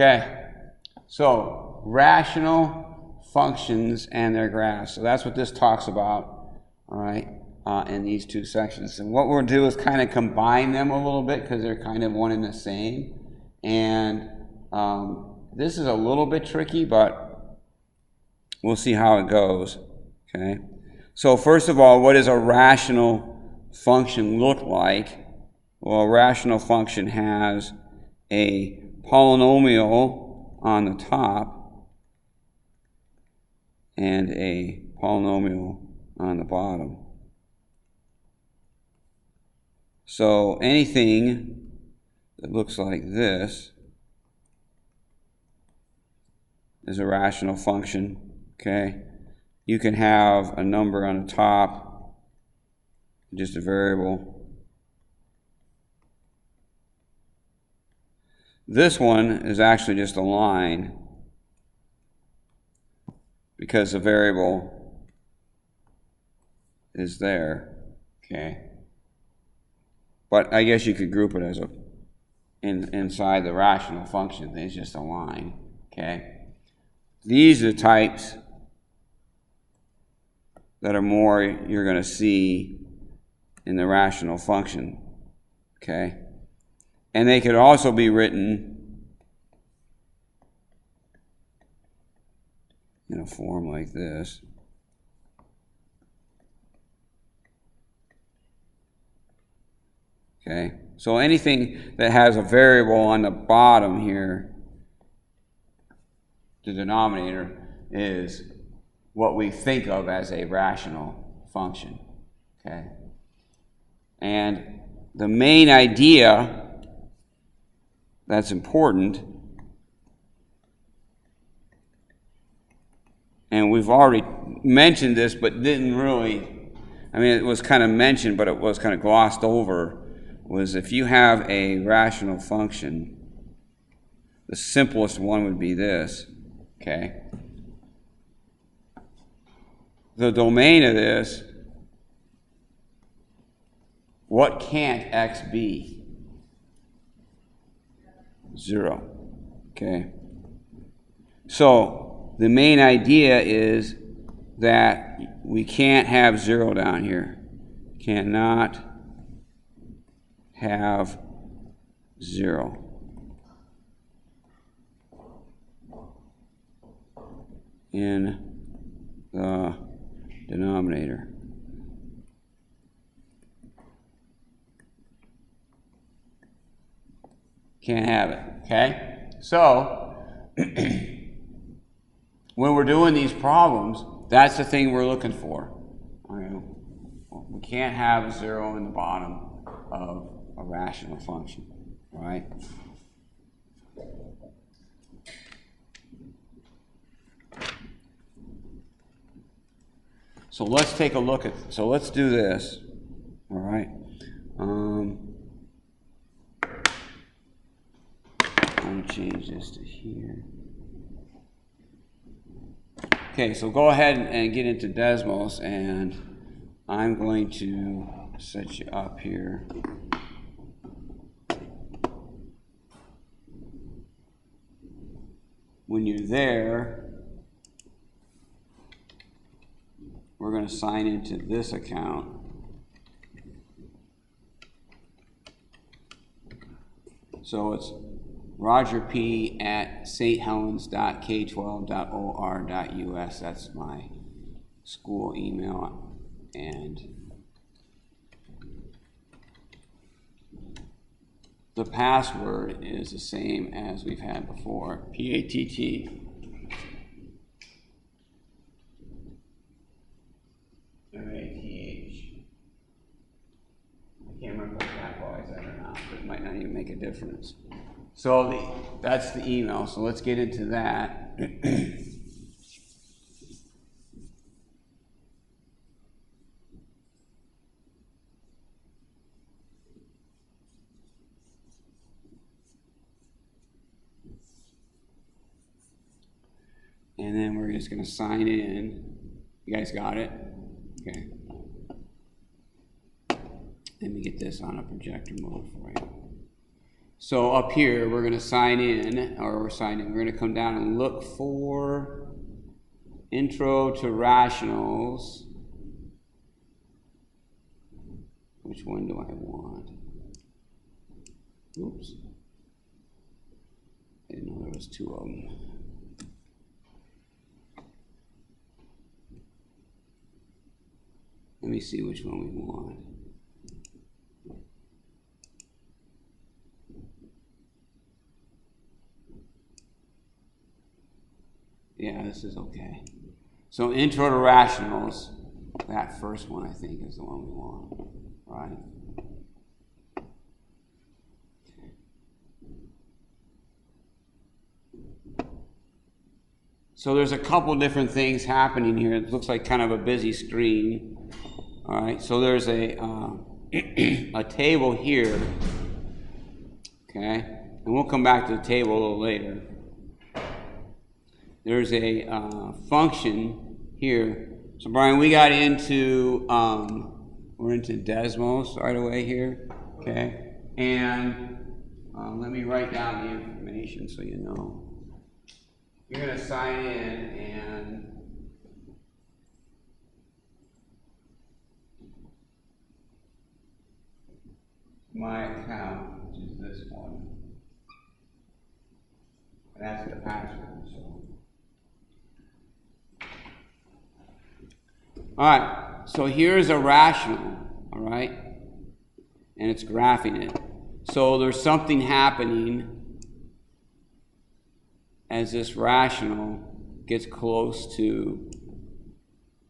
Okay, so rational functions and their graphs. So that's what this talks about, all right, in these two sections. And what we'll do is kind of combine them a little bit because they're kind of one and the same. And this is a little bit tricky, but we'll see how it goes, okay? So first of all, what does a rational function look like? Well, a rational function has a polynomial on the top and a polynomial on the bottom. So anything that looks like this is a rational function, okay? You can have a number on the top, just a variable. This one is actually just a line because the variable is there, okay? But I guess you could group it as a inside the rational function. It's just a line, okay? These are the types that are more you're going to see in the rational function, okay? And they could also be written in a form like this. Okay, so anything that has a variable on the bottom here, the denominator, is what we think of as a rational function, okay? And the main idea that's important, and we've already mentioned this, but didn't really, I mean, it was kind of mentioned, but it was kind of glossed over, was if you have a rational function, the simplest one would be this, okay? The domain of this, what can't x be? 0, okay? So the main idea is that we can't have 0 down here. Cannot have 0. In the denominator. Can't have it, okay? So, when we're doing these problems, that's the thing we're looking for. Okay? We can't have a 0 in the bottom of a rational function, right? So let's take a look at, so let's do this, all right? I'm going to change this to here. Okay, so go ahead and get into Desmos, and I'm going to set you up here. When you're there, we're going to sign into this account. So it's rogerp@sthelens.k12.or.us. That's my school email. And the password is the same as we've had before, PATT. M-A-T-H. I can't remember if that was that or not, but it might not even make a difference. So that's the email, so let's get into that. And then we're just going to sign in. You guys got it? Okay. Let me get this on a projector mode for you. So up here, we're going to sign in, or we're going to come down and look for Intro to Rationals. Which one do I want? Oops. I didn't know there was two of them. Let me see which one we want. Yeah, this is okay. So Intro to Rationals, that first one I think is the one we want, right? So there's a couple different things happening here. It looks like kind of a busy screen. All right, so there's a a table here, okay? And we'll come back to the table a little later. There's a function here. So Brian, we got into, we're into Desmos right away here, okay? And let me write down the information so you know. You're going to sign in and my account, which is this one. And that's the password. So. All right, so here's a rational, all right? And it's graphing it. So there's something happening as this rational gets close to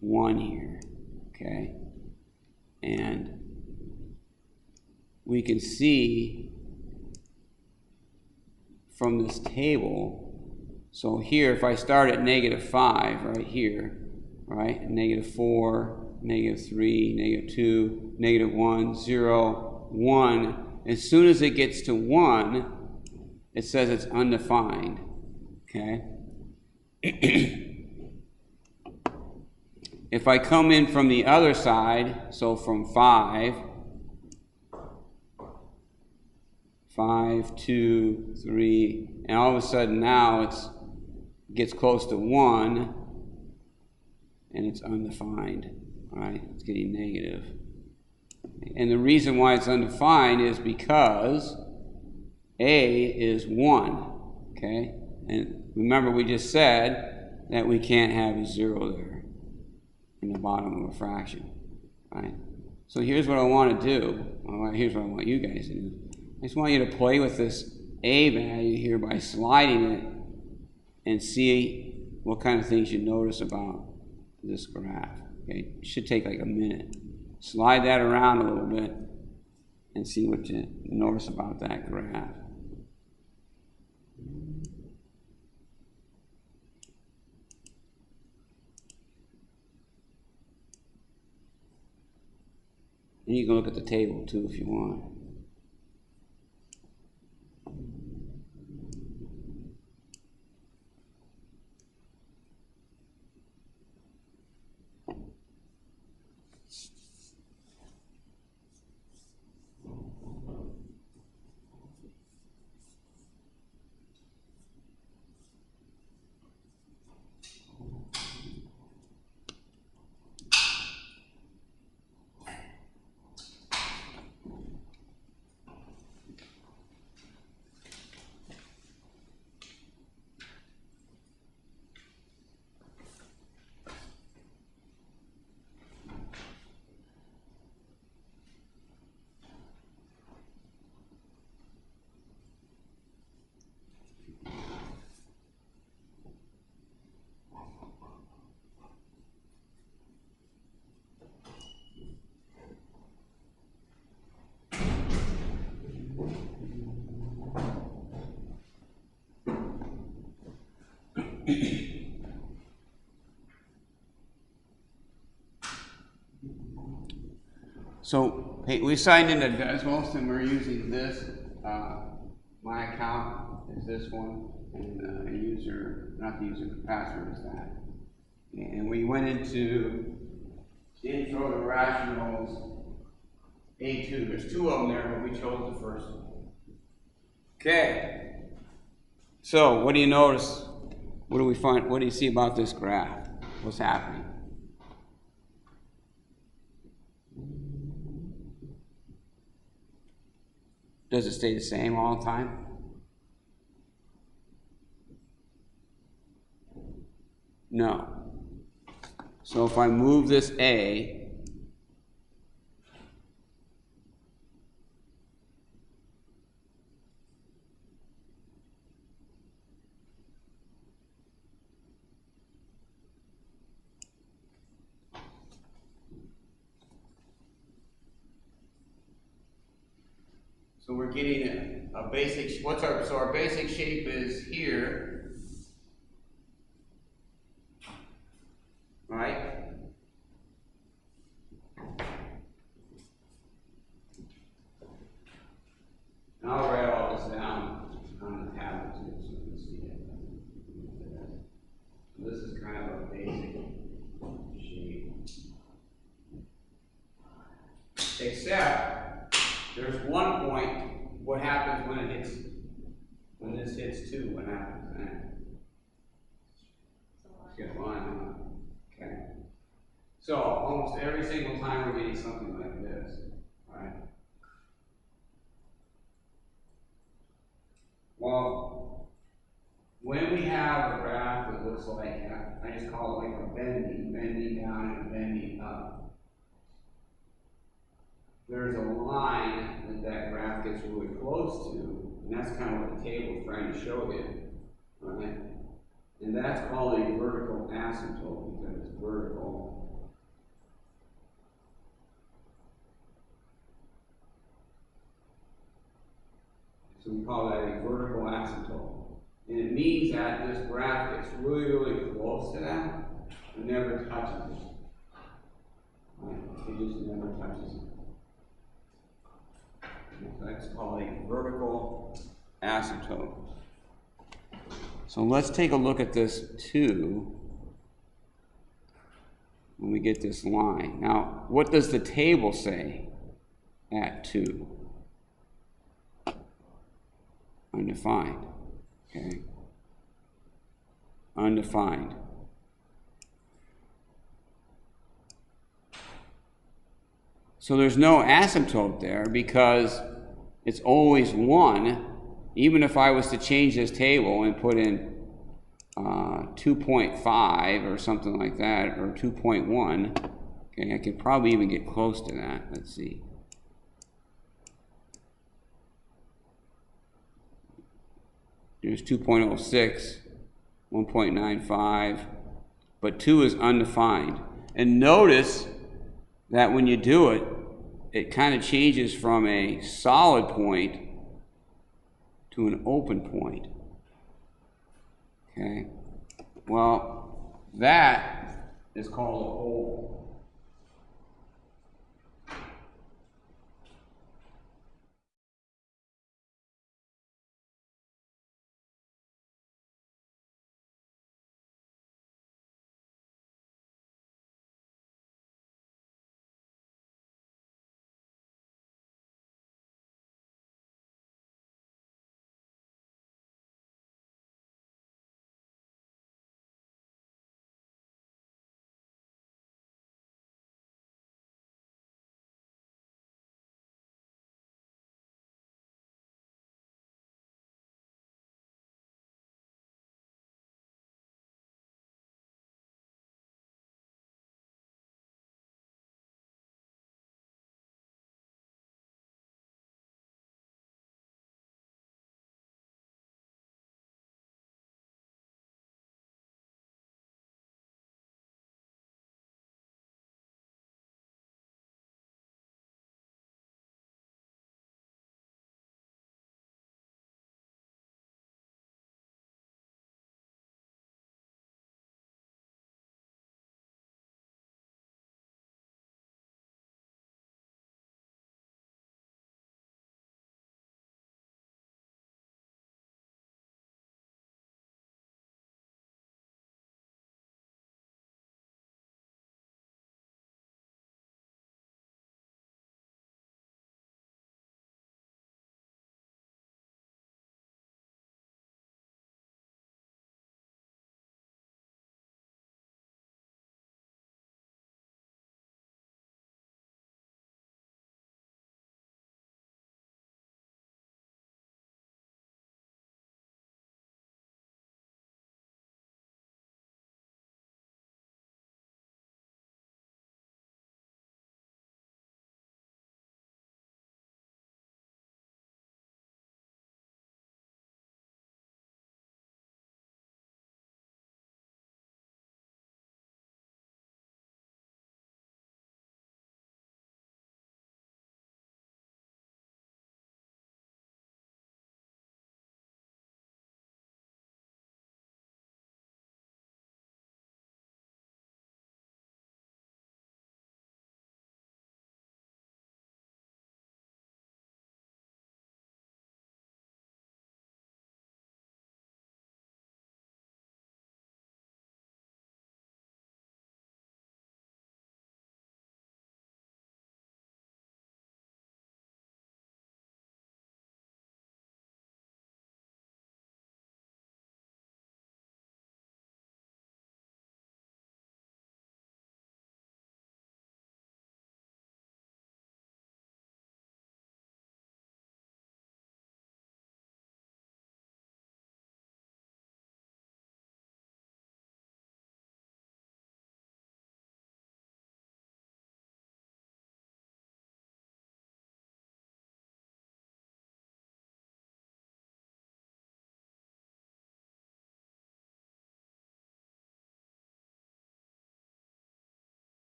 1 here, okay? And we can see from this table, so here if I start at -5 right here, right, -4, -3, -2, -1, 0, 1, as soon as it gets to 1, it says it's undefined, okay? If I come in from the other side, so from 5, 2, 3, and all of a sudden now it gets close to 1, and it's undefined, right? It's getting negative. And the reason why it's undefined is because A is 1, okay? And remember we just said that we can't have a 0 there in the bottom of a fraction, right? So here's what I want to do. Here's what I want you guys to do. I just want you to play with this A value here by sliding it and see what kind of things you notice about this graph. Okay, it should take like a minute. Slide that around a little bit and see what you notice about that graph. And you can look at the table too if you want. So hey, we signed into Desmos and we're using this. My account is this one, and a user, not the user, the password is that. And we went into Intro to Rationals A2. There's 2 of them there, but we chose the first one. Okay. So what do you notice? What do we find? What do you see about this graph? What's happening? Does it stay the same all the time? No. So if I move this A, so we're getting a basic, so our basic shape is here, right? And I'll write all this down on the tablet too, so you can see it. So this is kind of a basic shape. Except, there's one point, what happens when it hits, when this hits 2, what happens then? Get a line, huh? Okay. So, almost every single time we're getting something like this, right? Well, when we have a graph that looks like, I just call it like a bending down and a bending up. There's a line that that graph gets really close to, and that's kind of what the table is trying to show you, right? And that's called a vertical asymptote because it's vertical. So we call that a vertical asymptote. And it means that this graph gets really, really close to that and never touches it. Right? It just never touches it. So that's called a vertical asymptote. So let's take a look at this 2 when we get this line. Now, what does the table say at 2? Undefined. Okay. Undefined. So there's no asymptote there because it's always 1. Even if I was to change this table and put in 2.5 or something like that, or 2.1, okay, I could probably even get close to that. Let's see. There's 2.06, 1.95, but 2 is undefined. And notice that when you do it, it kind of changes from a solid point to an open point. Okay? Well, that is called a hole.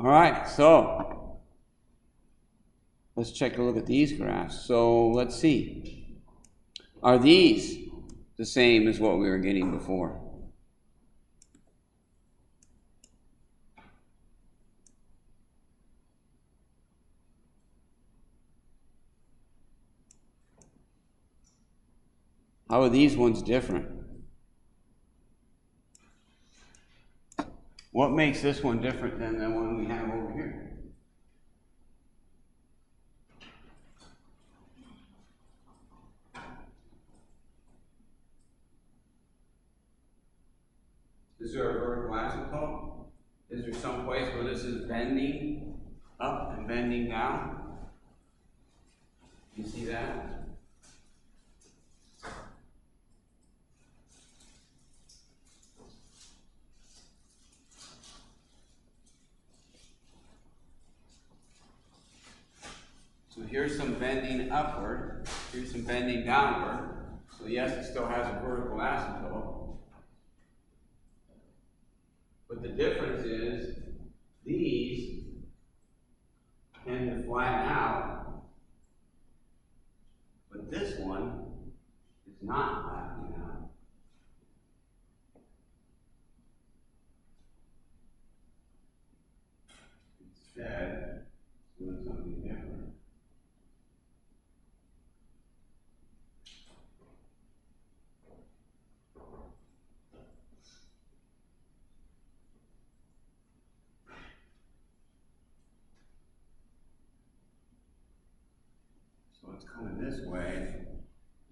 right, so let's take a look at these graphs. So let's see. Are these the same as what we were getting before? How are these ones different? What makes this one different than the one we have over here? Is there a vertical asymptote? Is there some place where this is bending up and bending down? You see that? So here's some bending upward, here's some bending downward. So yes, it still has a vertical asymptote. But the difference is these tend to flatten out, but this one is not flattening out. Instead, it's doing something different. So it's coming this way,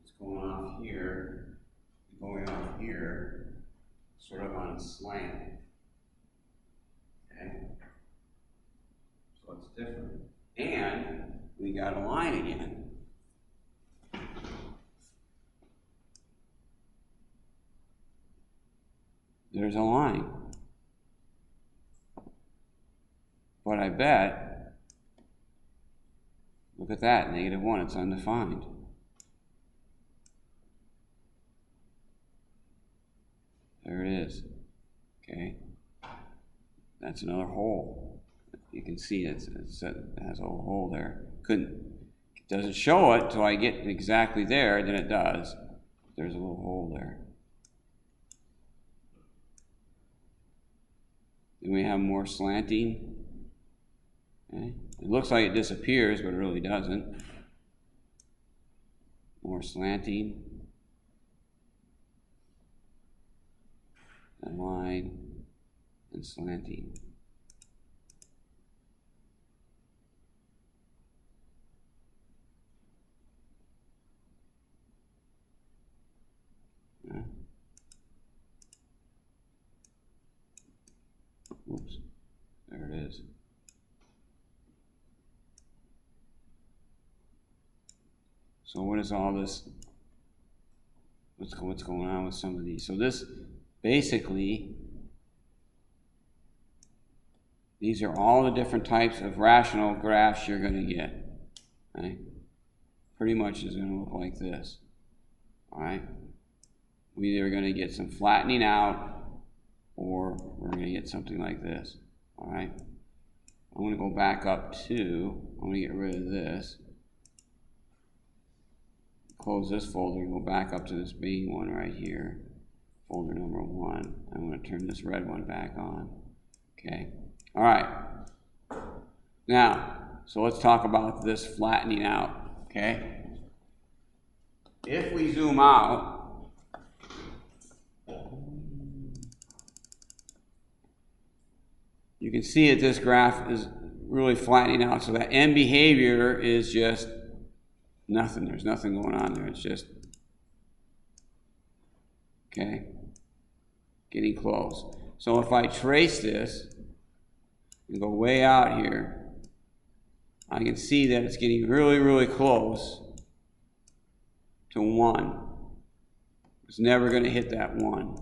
it's going off here, going off here, sort of on a slant. Okay? So it's different. And we got a line again. There's a line. But I bet, look at that, -1, it's undefined. There it is. Okay. That's another hole. You can see it has a hole there. It doesn't show it till I get exactly there, then it does. There's a little hole there. Then we have more slanting. Okay. It looks like it disappears, but it really doesn't. More slanting. And line and slanting. Yeah. Oops, there it is. So what is all this? What's going on with some of these? So this basically, these are all the different types of rational graphs you're going to get. Right? Pretty much is going to look like this. All right. We either going to get some flattening out, or we're going to get something like this. All right. I'm going to go back up to. I'm going to get rid of this. Close this folder and go back up to this main one right here, folder number 1. I'm going to turn this red one back on. Okay. All right. Now, so let's talk about this flattening out. Okay. If we zoom out, you can see that this graph is really flattening out. So that end behavior is just nothing. There's nothing going on there. It's just, okay, getting close. So if I trace this and go way out here, I can see that it's getting really, really close to 1. It's never going to hit that 1.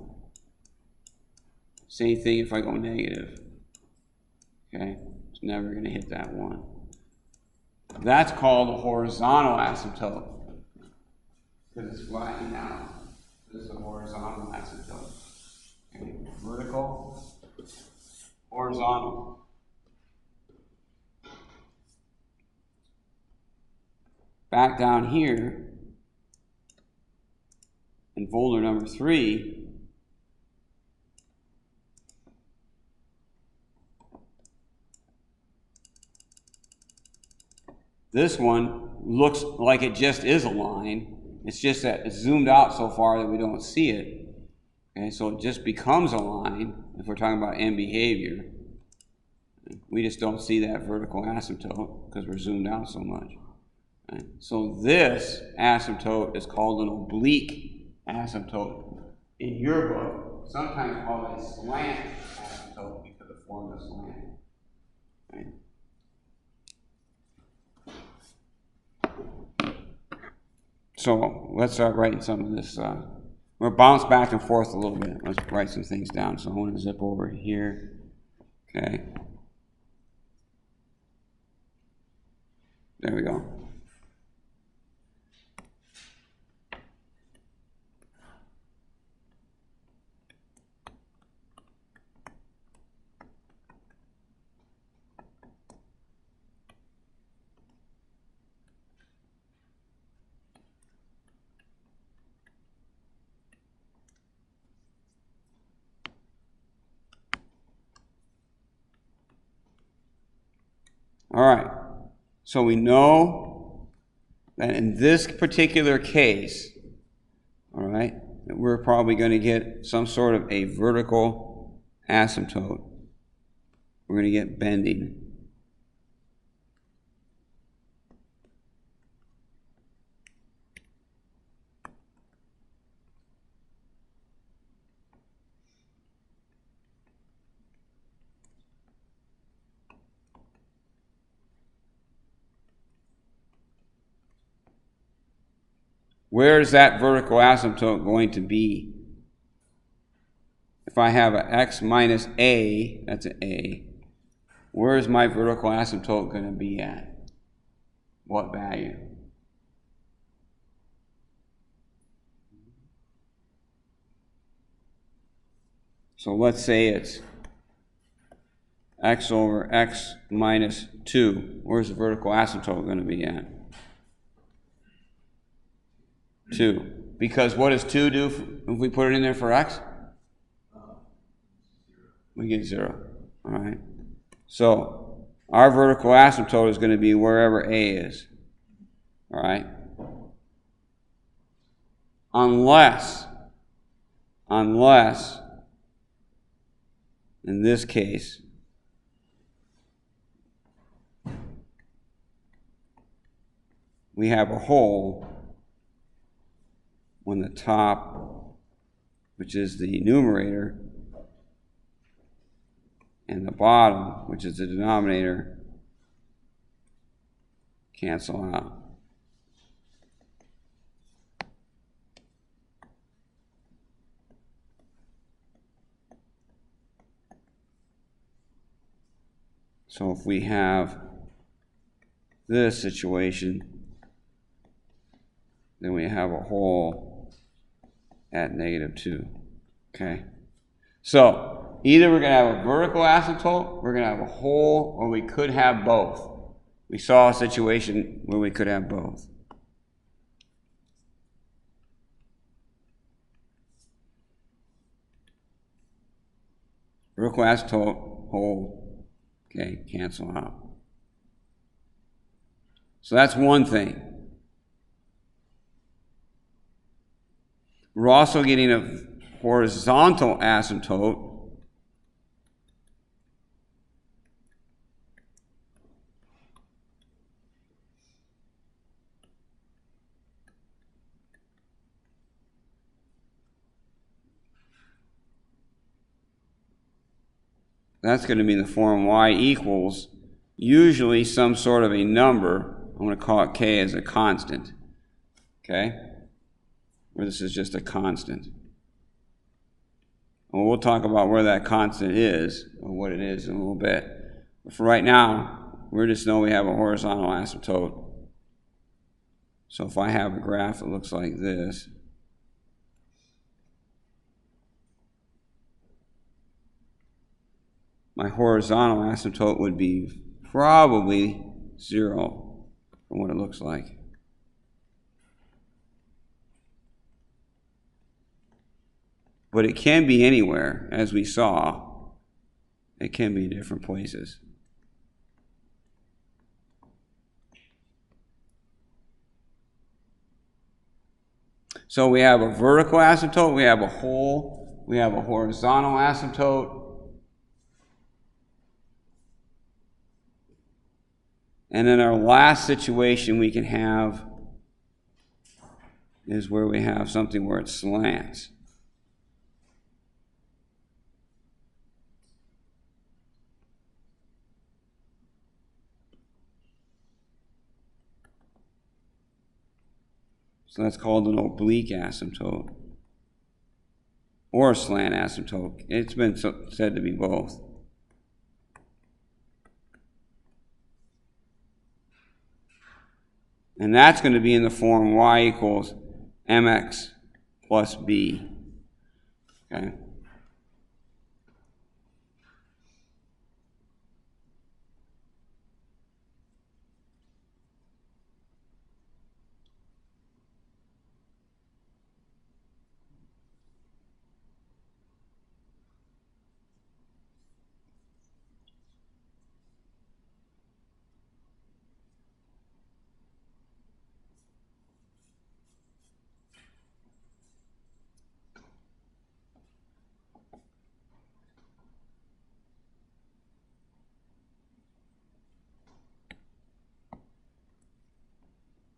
Same thing if I go negative. Okay, it's never going to hit that 1. That's called a horizontal asymptote because it's flattening out. This is a horizontal asymptote. Okay, vertical, horizontal. back down here in folder number 3, this one looks like it just is a line. It's just that it's zoomed out so far that we don't see it. Okay, so it just becomes a line if we're talking about end behavior. We just don't see that vertical asymptote because we're zoomed out so much. Right? So this asymptote is called an oblique asymptote in your book, sometimes called a slant asymptote because it forms a slant. Right? So let's start writing some of this. We'll bounce back and forth a little bit. Let's write some things down. So I want to zip over here. Okay. There we go. All right, so we know that in this particular case, all right, that we're probably going to get some sort of a vertical asymptote. We're going to get bending. Where is that vertical asymptote going to be? If I have an x minus a, that's an a, where is my vertical asymptote going to be at? What value? So let's say it's x over x minus 2. Where's the vertical asymptote going to be at? 2. Because what does 2 do if we put it in there for x? We get 0. All right. So our vertical asymptote is going to be wherever a is. All right. Unless in this case we have a hole when the top, which is the numerator, and the bottom, which is the denominator, cancel out. So if we have this situation, then we have a hole at -2. Okay? So either we're going to have a vertical asymptote, we're going to have a hole, or we could have both. We saw a situation where we could have both. Vertical asymptote, hole, okay, cancel out. So that's one thing. We're also getting a horizontal asymptote. That's going to be in the form y equals usually some sort of a number. I'm going to call it k as a constant. Okay? Where this is just a constant. Well, we'll talk about where that constant is, or what it is in a little bit. But for right now, we just know we have a horizontal asymptote. So if I have a graph that looks like this, my horizontal asymptote would be probably 0 from what it looks like. but it can be anywhere, as we saw. It can be different places. So we have a vertical asymptote, we have a hole, we have a horizontal asymptote, and then our last situation we can have is where we have something where it slants. So that's called an oblique asymptote or a slant asymptote. It's been said to be both. And that's going to be in the form y equals mx plus b. Okay?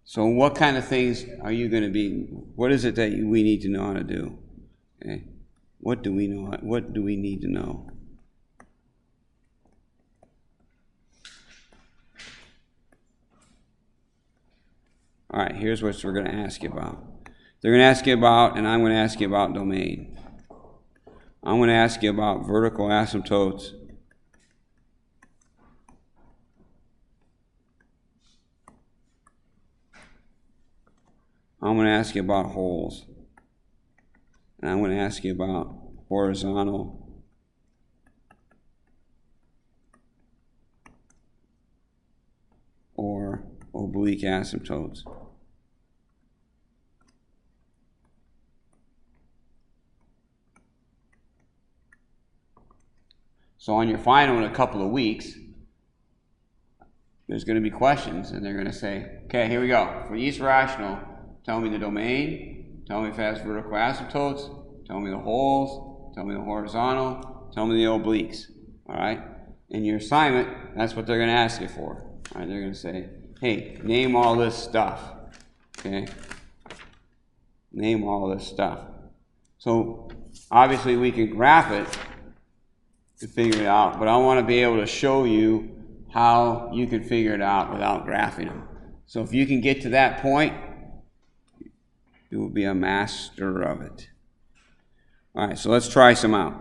So what kind of things are you going to be, what is it that we need to know how to do? Okay? What do we know? What do we need to know? All right, here's what we're going to ask you about. They're going to ask you about, and I'm going to ask you about domain. I'm going to ask you about vertical asymptotes. I'm going to ask you about holes. And I'm going to ask you about horizontal or oblique asymptotes. So on your final in a couple of weeks, there's going to be questions, and they're going to say, okay, here we go. For each rational, tell me the domain, tell me if it has vertical asymptotes, tell me the holes, tell me the horizontal, tell me the obliques. All right? In your assignment, that's what they're going to ask you for. All right? They're going to say, hey, name all this stuff. Okay? Name all this stuff. So obviously we can graph it to figure it out, but I want to be able to show you how you can figure it out without graphing them. So if you can get to that point, you will be a master of it. All right, so let's try some out.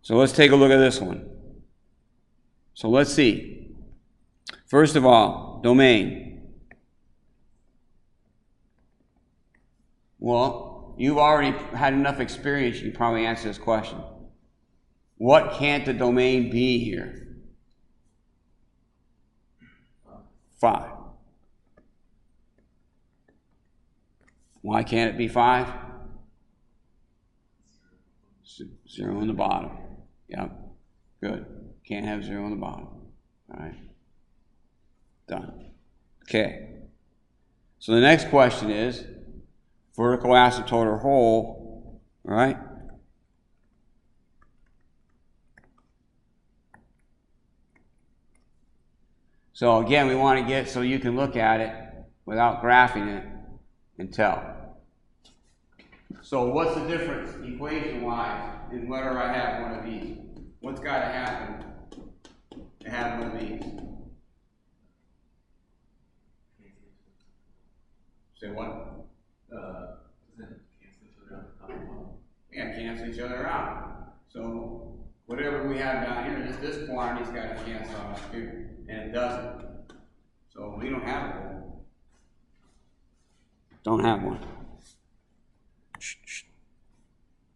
So let's take a look at this one. So let's see. First of all, domain. Well, you've already had enough experience, you can probably answer this question. What can't the domain be here? 5. Why can't it be 5? 0 on the bottom. Yep. Good. Can't have 0 on the bottom. All right. Done. Okay. So the next question is vertical asymptote or hole, all right? So again, we want to get so you can look at it without graphing it and tell. So what's the difference equation-wise in whether I have one of these? What's got to happen to have one of these? Say what? Yeah, cancel each other out. So whatever we have down here, this quantity's got to cancel out here, and it doesn't. So we don't have a hole. Don't have one.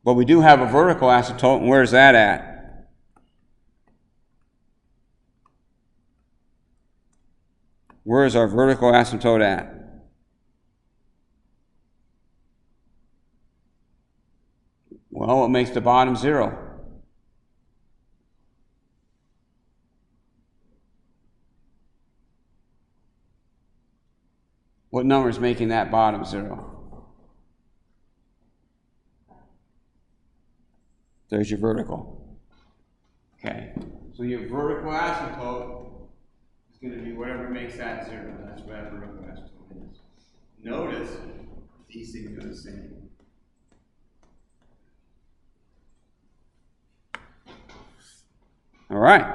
But we do have a vertical asymptote, and where's that at? Where is our vertical asymptote at? Well, what makes the bottom 0? What number is making that bottom 0? There's your vertical. Okay, so your vertical asymptote is going to be whatever makes that 0. That's what that vertical asymptote is. Notice these things are the same. All right,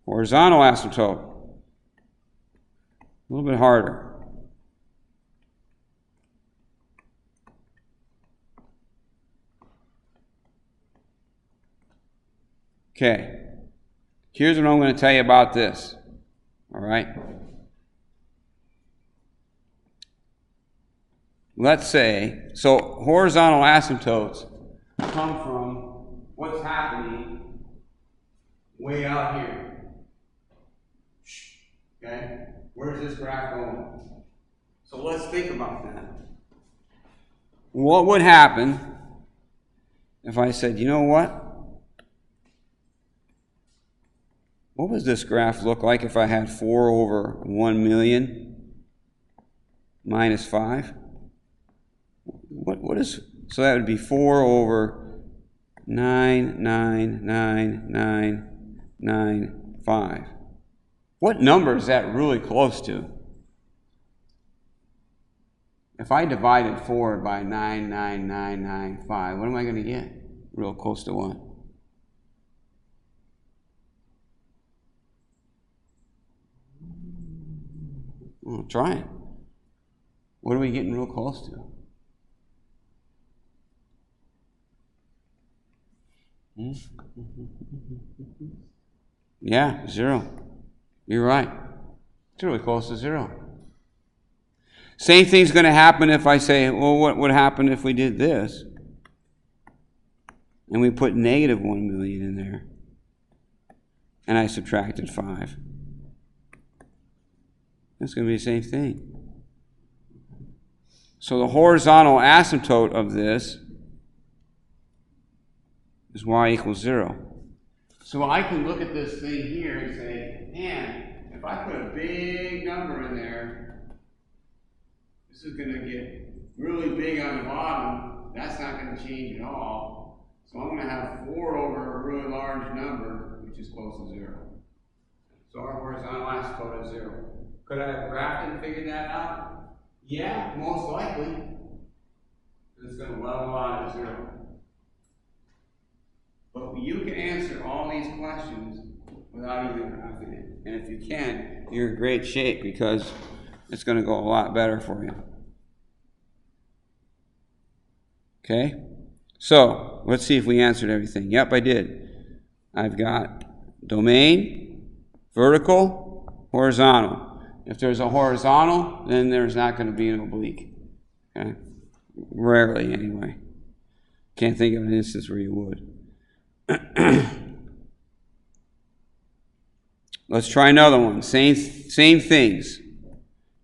horizontal asymptote. A little bit harder. Okay, here's what I'm going to tell you about this. All right. Let's say, so horizontal asymptotes come from what's happening way out here. Okay? Where's this graph going? So let's think about that. What would happen if I said, you know what? What would this graph look like if I had 4 over 1 million minus 5? What is, so that would be 4 over 9999995. What number is that really close to? If I divided 4 by 99995, what am I going to get? Real close to what? Well, try it. What are we getting real close to? Yeah, 0. You're right. It's really close to 0. Same thing's going to happen if I say, well, what would happen if we did this? And we put negative 1 million in there. And I subtracted 5. It's going to be the same thing. So the horizontal asymptote of this is y equals 0. So I can look at this thing here and say, man, if I put a big number in there, this is going to get really big on the bottom. That's not going to change at all. So I'm going to have 4 over a really large number, which is close to 0. So our horizontal asymptote is 0. Could I have graphed and figured that out? Yeah, most likely. It's going to level out at 0. But you can answer all these questions without even graphing it. And if you can, you're in great shape because it's going to go a lot better for you. Okay? So, let's see if we answered everything. Yep, I did. I've got domain, vertical, horizontal. If there's a horizontal, then there's not going to be an oblique. Okay? Rarely, anyway. Can't think of an instance where you would. Let's try another one. Same things.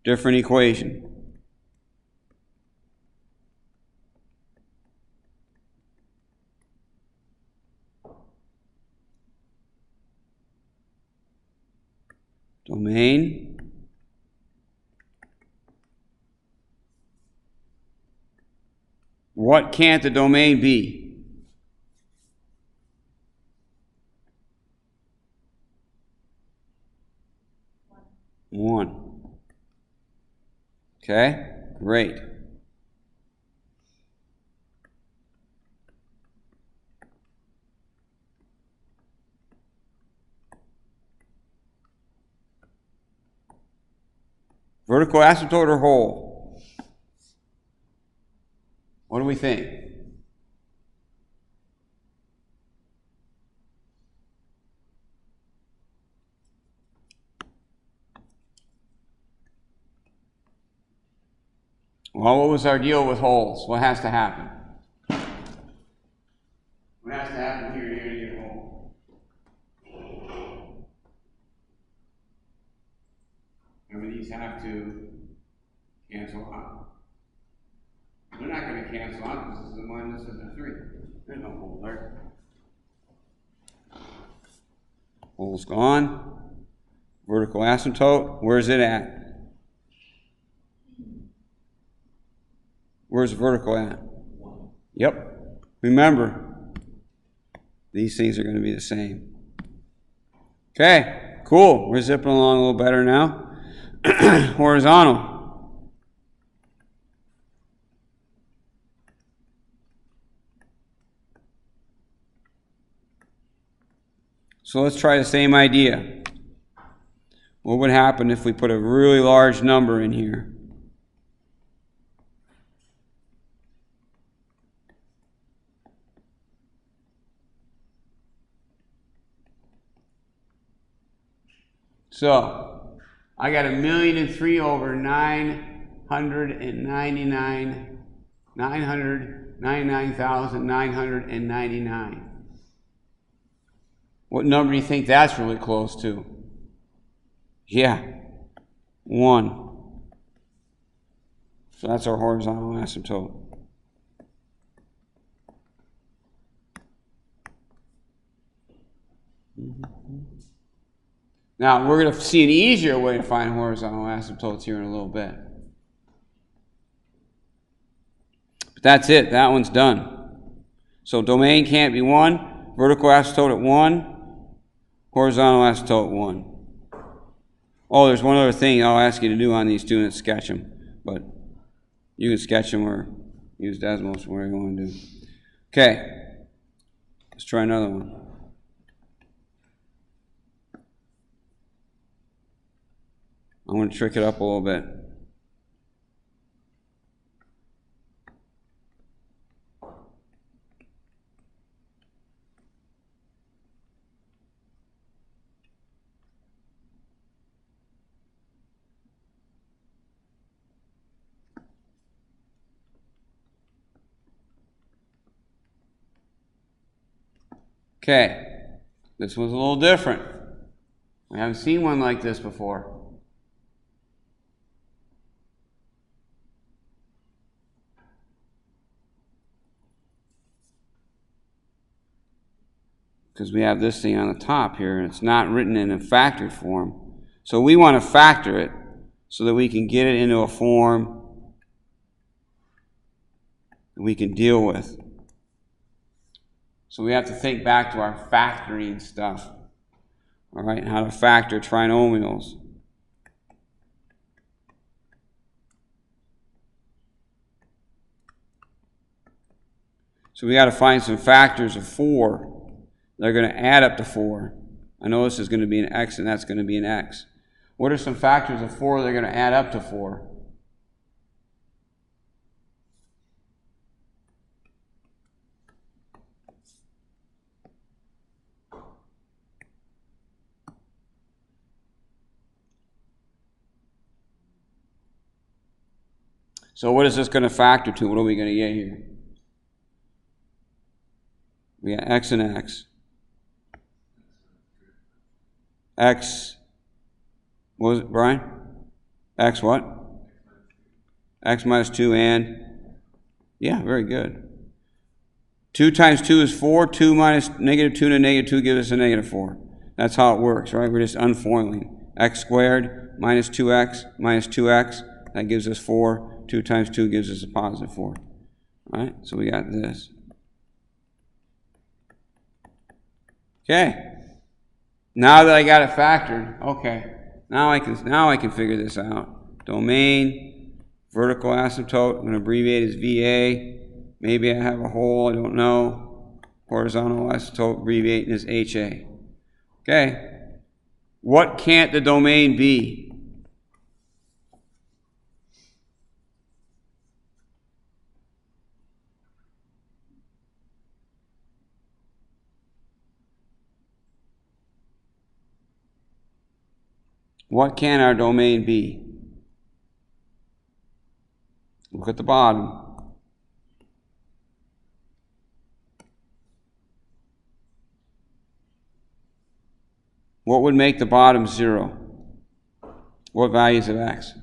Different equation. Domain. What can't the domain be? One. Okay, great. Vertical asymptote or whole? What do we think? Well, what was our deal with holes? What has to happen? What has to happen here to get a hole? Remember these Cancel out. They're not going to cancel out because this is a minus of the 3. There's no hole there. Hole's gone. Vertical asymptote. Where's it at? Where's vertical at? Yep. Remember, these things are going to be the same. Okay, cool. We're zipping along a little better now. Horizontal. So let's try the same idea. What would happen if we put a really large number in here? So, I got 1,000,003 over 999,999. What number do you think that's really close to? Yeah, 1. So that's our horizontal asymptote. Now, we're going to see an easier way to find horizontal asymptotes here in a little bit. But that's it. That one's done. So domain can't be 1. Vertical asymptote at 1. Horizontal asymptote at 1. Oh, there's one other thing I'll ask you to do on these students. Sketch them. But you can sketch them or use Desmos, whatever you want to do. Okay. Let's try another one. I'm going to trick it up a little bit. Okay, this one's a little different. I haven't seen one like this before. Because we have this thing on the top here, and it's not written in a factored form. So we want to factor it so that we can get it into a form that we can deal with. So we have to think back to our factoring stuff, all right, and how to factor trinomials. So we got to find some factors of 4. They're going to add up to 4. I know this is going to be an x and that's going to be an x. What are some factors of 4 that are going to add up to 4? So what is this going to factor to? What are we going to get here? We got x and x. X, what was it, Brian? X what? X minus 2 and? Yeah, very good. 2 times 2 is 4. 2 minus negative 2 to negative 2 gives us a negative 4. That's how it works, right? We're just unfoiling. X squared minus 2x minus 2x. That gives us 4. 2 times 2 gives us a positive 4. All right, so we got this. Okay. Now that I got it factored, okay, now I can figure this out. Domain, vertical asymptote, I'm going to abbreviate as VA. Maybe I have a hole, I don't know. Horizontal asymptote, abbreviating as HA. Okay. What can't the domain be? What can our domain be? Look at the bottom. What would make the bottom 0? What values of x?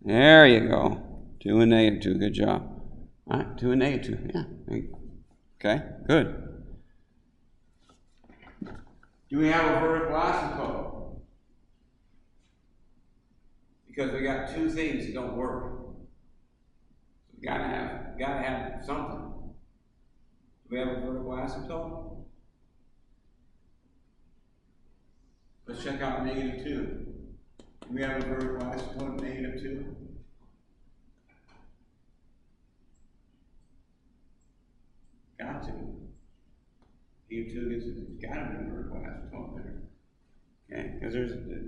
There you go. 2 and negative 2. Good job. All right, 2 and negative 2. Yeah. Okay, good. Do we have a vertical asymptote? Because we got two things that don't work. We gotta have something. Do we have a vertical asymptote? Let's check out negative 2. Do we have a vertical asymptote of negative 2? Got to. Negative 2 is got to be a vertical asymptote there. Okay, because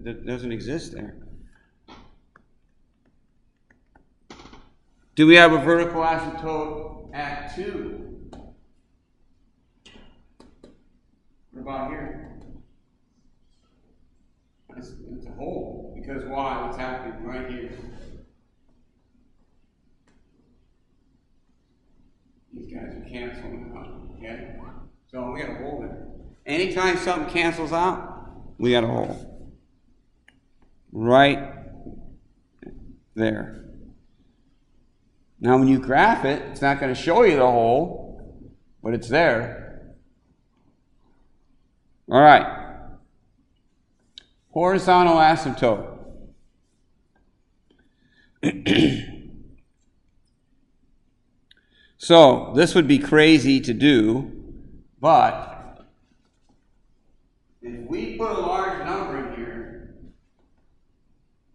that doesn't exist there. Do we have a vertical asymptote at 2? What about here? It's a hole. Because why? What's happening right here? These guys are canceling out. Okay? So we got a hole there. Anytime something cancels out, we got a hole. Right there. Now when you graph it, it's not going to show you the hole, but it's there. All right. Horizontal asymptote. So this would be crazy to do, but if we put a large number in here,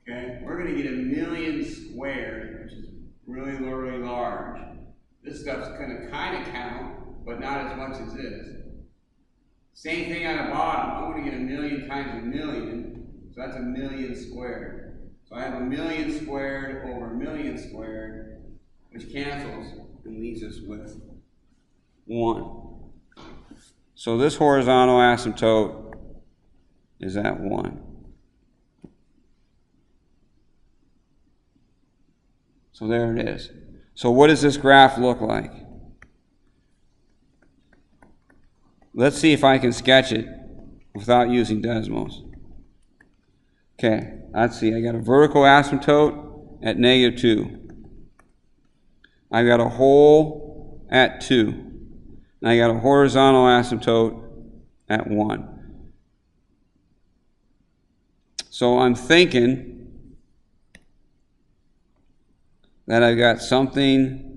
okay, we're going to get 1,000,000 squared, which is really, really large. This stuff's going to kind of count, but not as much as this. Same thing on the bottom. I'm going to get 1,000,000 times 1,000,000, so that's 1,000,000 squared. So I have 1,000,000 squared over 1,000,000 squared, which cancels and leaves us with 1. So this horizontal asymptote is at 1. So there it is. So what does this graph look like? Let's see if I can sketch it without using Desmos. Okay, let's see. I got a vertical asymptote at negative 2. I got a hole at 2. And I got a horizontal asymptote at 1. So I'm thinking that I've got something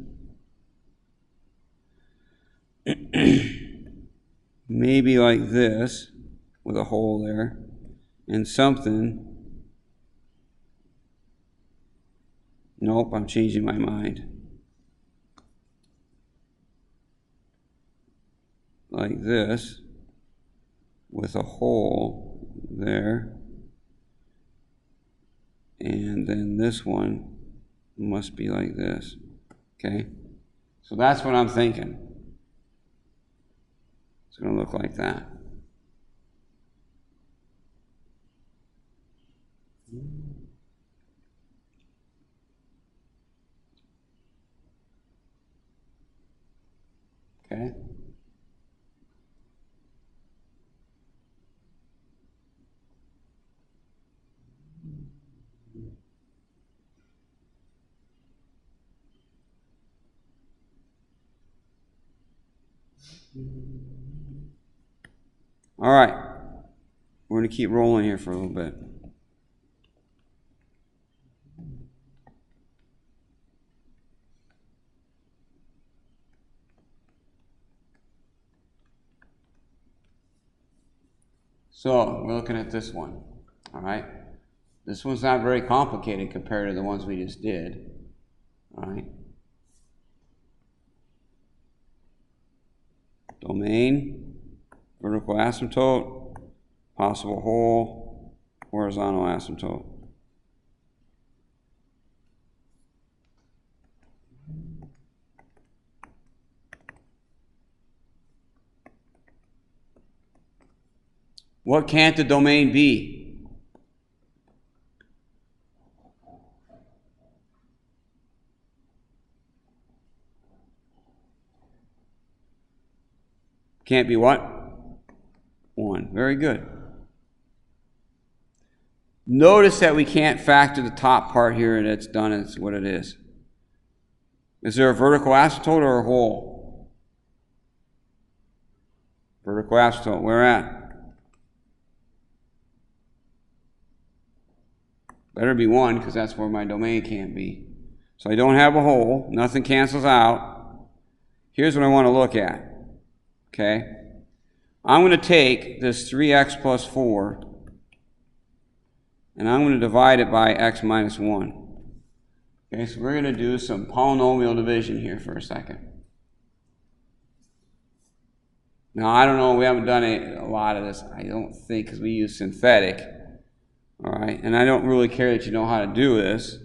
maybe like this with a hole there, and something, nope, I'm changing my mind, like this with a hole there, and then this one must be like this. Okay, so that's what I'm thinking. It's going to look like that. Okay. All right. We're going to keep rolling here for a little bit. So we're looking at this one. All right. This one's not very complicated compared to the ones we just did. All right. Domain, vertical asymptote, possible hole, horizontal asymptote. What can't the domain be? Can't be what? 1. Very good. Notice that we can't factor the top part here, and it's done, and it's what it is. Is there a vertical asymptote or a hole? Vertical asymptote, where at? Better be 1, because that's where my domain can't be. So I don't have a hole, nothing cancels out. Here's what I want to look at, okay? I'm going to take this 3x plus 4, and I'm going to divide it by x minus 1. Okay, so we're going to do some polynomial division here for a second. Now, I don't know, we haven't done a lot of this, I don't think, because we use synthetic. All right, and I don't really care that you know how to do this.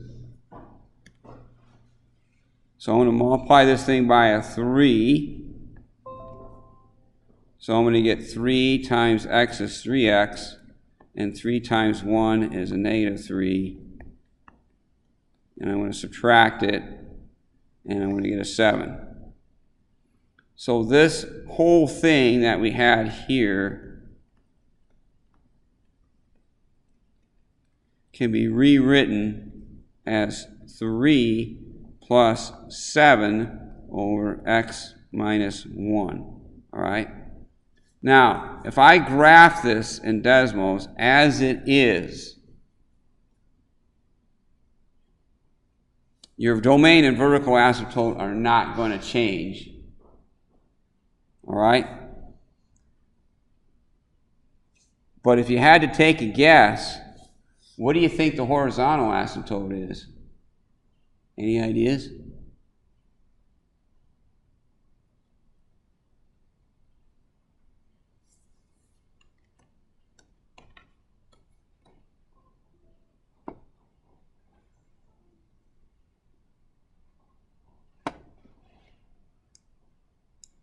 So I'm going to multiply this thing by a 3. So I'm going to get 3 times x is 3x, and 3 times 1 is a negative 3. And I'm going to subtract it, and I'm going to get a 7. So this whole thing that we had here can be rewritten as 3 plus 7 over x minus 1. All right? Now, if I graph this in Desmos as it is, your domain and vertical asymptote are not going to change. All right? But if you had to take a guess, what do you think the horizontal asymptote is? Any ideas?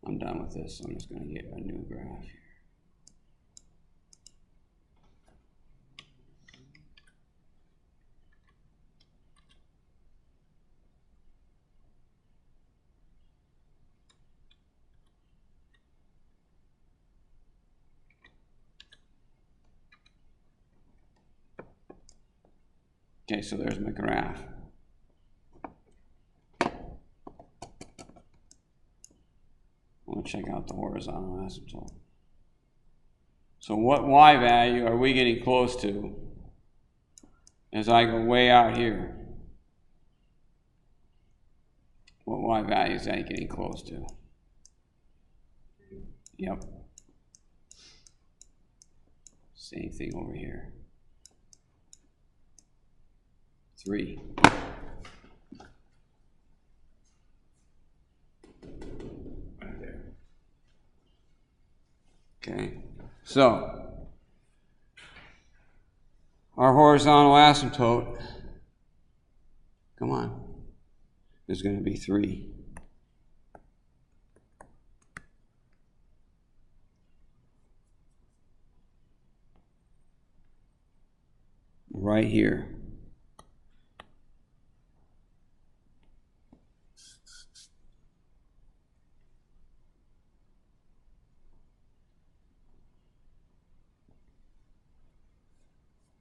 I'm done with this, so I'm just going to get a new graph here. Okay, so there's my graph. I want to check out the horizontal asymptote. So what y value are we getting close to as I go way out here? What y value is that getting close to? Yep. Same thing over here. 3. Right there. Okay. So, our horizontal asymptote, come on, is going to be 3. Right here.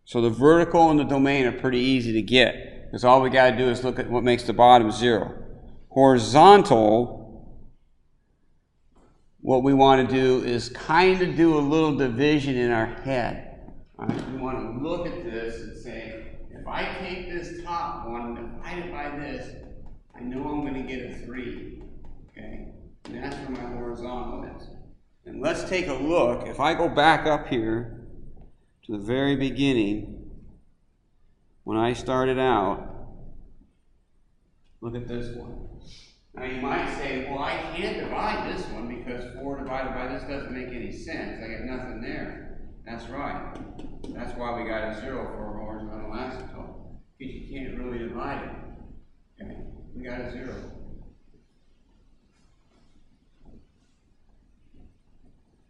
So the vertical and the domain are pretty easy to get, because all we got to do is look at what makes the bottom 0. Horizontal, what we want to do is kind of do a little division in our head. All right? We want to look at this and say, if I take this top one and divide it by this, I know I'm going to get a 3. Okay? And that's where my horizontal is. And let's take a look. If I go back up here to the very beginning, when I started out, look at this one. Now you might say, well, I can't divide this one because 4 divided by this doesn't make any sense. I got nothing there. That's right. That's why we got a 0 for a horizontal asymptote, because you can't really divide it. Okay? We got a 0.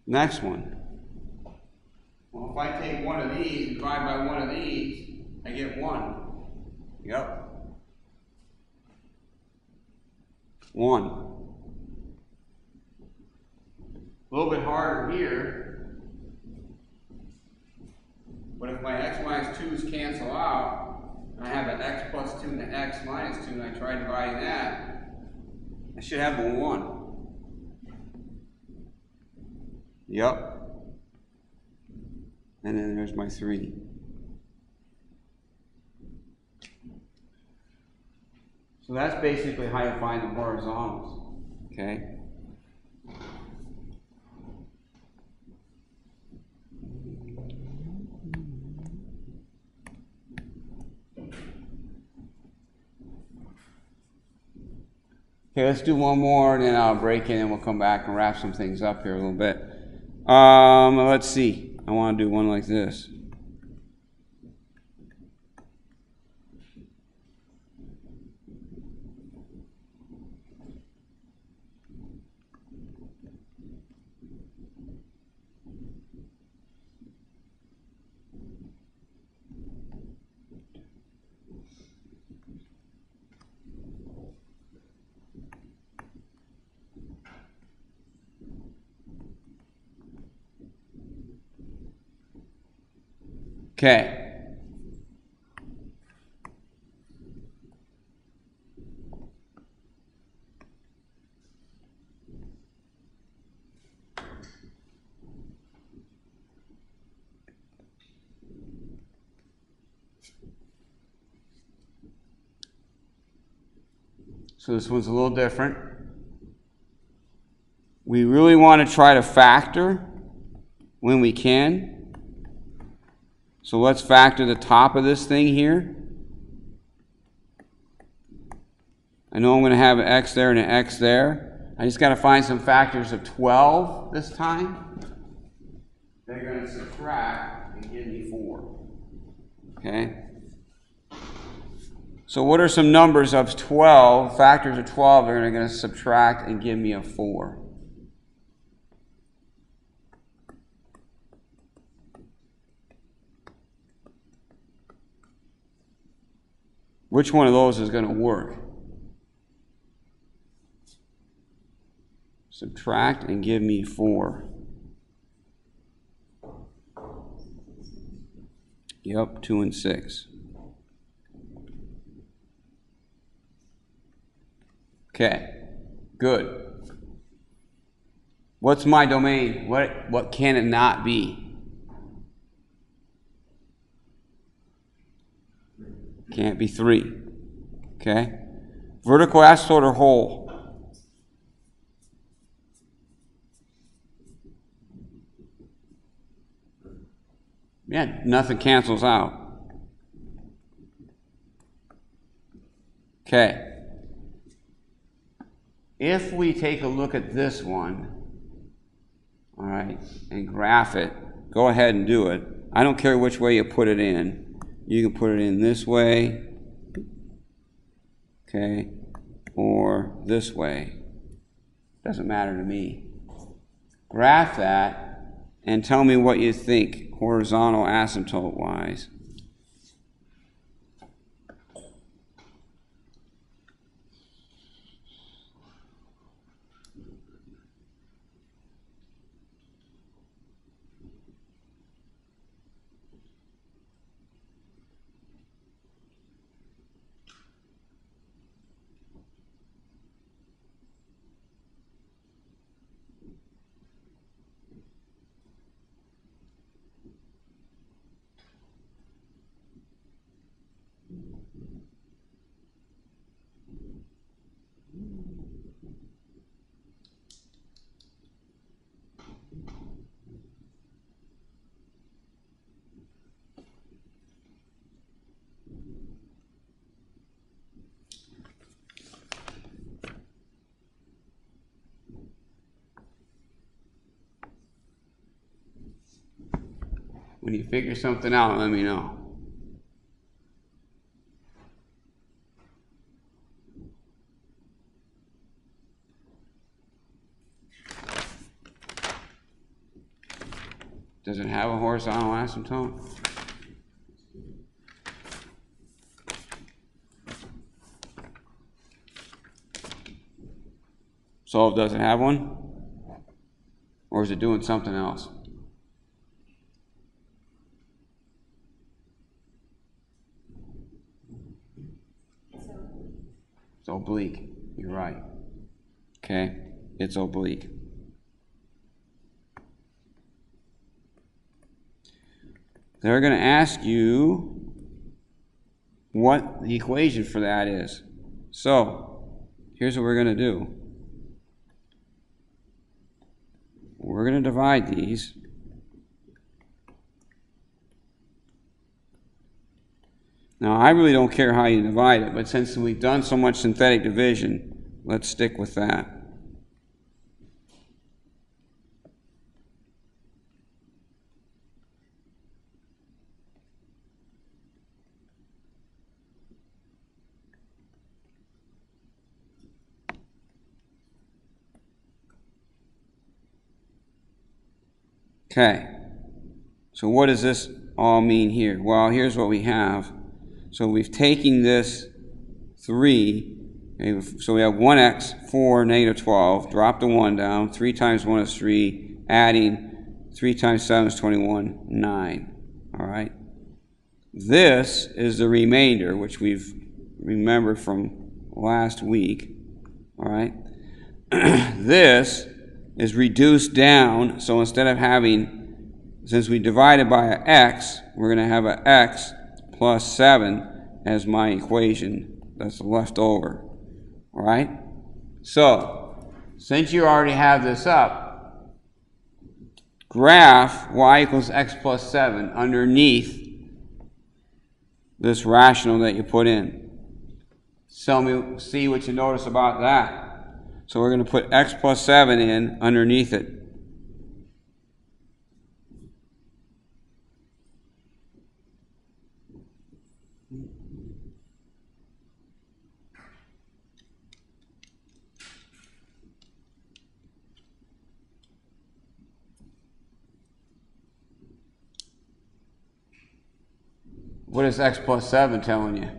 Next one. Well, if I take one of these and divide by one of these, I get 1. Yep. 1. A little bit harder here, but if my x minus 2's cancel cancel out, I have an x plus 2 and an x minus 2, and I try dividing that, I should have a 1. Yep. And then there's my 3. So that's basically how you find the horizontals. Okay? Okay, let's do one more, and then I'll break in, and we'll come back and wrap some things up here a little bit. Let's see. I want to do one like this. Okay. So this one's a little different. We really want to try to factor when we can. So let's factor the top of this thing here. I know I'm going to have an x there and an x there. I just got to find some factors of 12 this time. They're going to subtract and give me 4. Okay? So what are some numbers of 12, factors of 12 that are going to subtract and give me a 4? Which one of those is going to work? Subtract and give me 4. Yep, 2 and 6. Okay, good. What's my domain? What can it not be? Can't be 3. Okay? Vertical asymptote or whole? Yeah, nothing cancels out. Okay. If we take a look at this one, all right, and graph it, go ahead and do it. I don't care which way you put it in. You can put it in this way, okay, or this way. Doesn't matter to me. Graph that and tell me what you think horizontal asymptote-wise. When you figure something out, let me know. Does it have a horizontal asymptote? So does it have one? Or is it doing something else? It's oblique. You're right. Okay? It's oblique. They're going to ask you what the equation for that is. So, here's what we're going to do. We're going to divide these. Now, I really don't care how you divide it, but since we've done so much synthetic division, let's stick with that. Okay, so what does this all mean here? Well, here's what we have. So we've taken this 3, okay, so we have 1x, 4, negative 12, drop the 1 down, 3 times 1 is 3, adding 3 times 7 is 21, 9, all right? This is the remainder, which we've remembered from last week, all right? This is reduced down, so instead of having, since we divided by an x, we're going to have an x plus 7 as my equation that's left over. All right? So, since you already have this up, graph y equals x plus 7 underneath this rational that you put in. Tell me, see what you notice about that. So we're going to put x plus 7 in underneath it. What is x plus 7 telling you?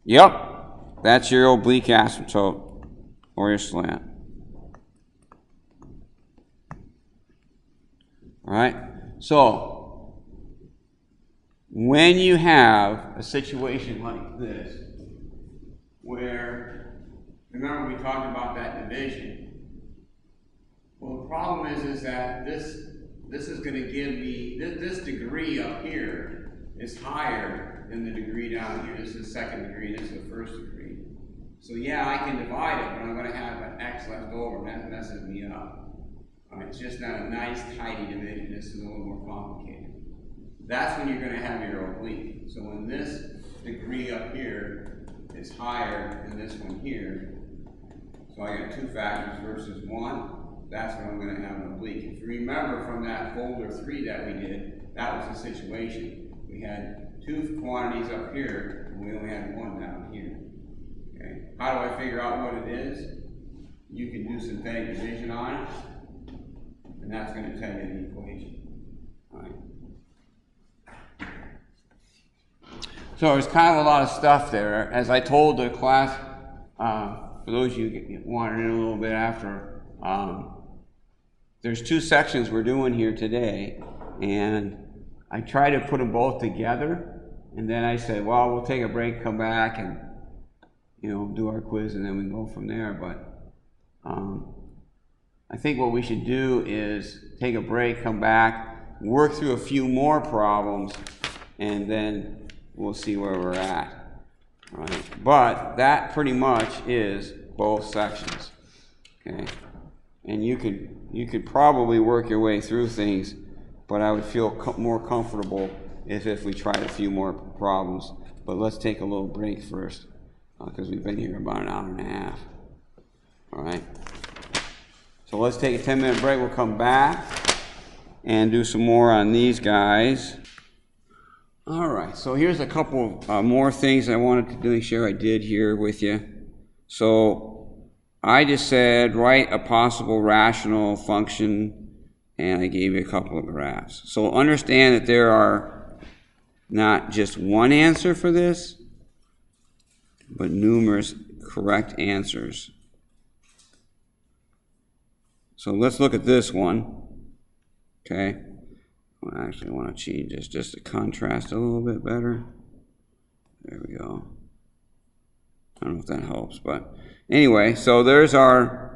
Yep, that's your oblique asymptote or your slant. All right, so when you have a situation like this, where, remember we talked about that division. Well, the problem is that this is going to give me, this degree up here is higher than the degree down here. This is the second degree, this is the first degree. So yeah, I can divide it, but I'm going to have an x left over, and that messes me up. It's just not a nice, tidy division. This is a little more complicated. That's when you're going to have your oblique. So when this degree up here is higher than this one here, so I got 2 factors versus 1, that's when I'm going to have an oblique. If you remember from that folder 3 that we did, that was the situation. We had 2 quantities up here, and we only had 1 down here. Okay. How do I figure out what it is? You can do synthetic division on it, and that's going to tell you the equation. All right. So there's kind of a lot of stuff there. As I told the class, for those of you who wanted in a little bit after, there's 2 sections we're doing here today, and I try to put them both together, and then I say, well, we'll take a break, come back, and do our quiz, and then we go from there. But I think what we should do is take a break, come back, work through a few more problems, and then we'll see where we're at. Right? But that pretty much is both sections. Okay, and you could probably work your way through things, but I would feel more comfortable if we tried a few more problems. But let's take a little break first, because we've been here about an hour and a half. All right. So let's take a 10-minute break. We'll come back and do some more on these guys. All right. So here's a couple more things I wanted to really share I did here with you. So I just said write a possible rational function, and I gave you a couple of graphs. So understand that there are not just one answer for this, but numerous correct answers. So let's look at this one. Okay. I actually want to change this just to contrast a little bit better. There we go. I don't know if that helps, but anyway, so here's our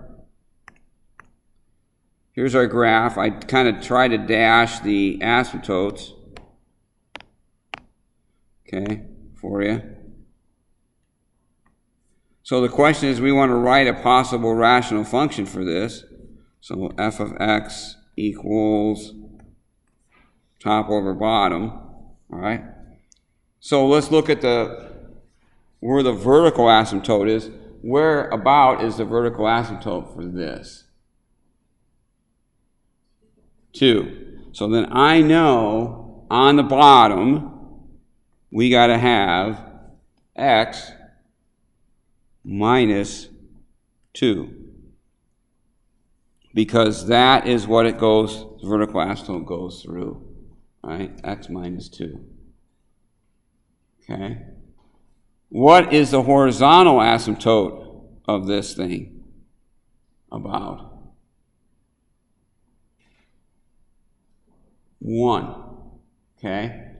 graph. I kind of try to dash the asymptotes, okay, for you. So the question is, we want to write a possible rational function for this. So f of x equals top over bottom, all right? So let's look at where the vertical asymptote is. Where about is the vertical asymptote for this? 2. So then I know on the bottom we got to have x minus 2, because that is what it goes, the vertical asymptote goes through, right? X minus 2. Okay. What is the horizontal asymptote of this thing about? 1. Okay.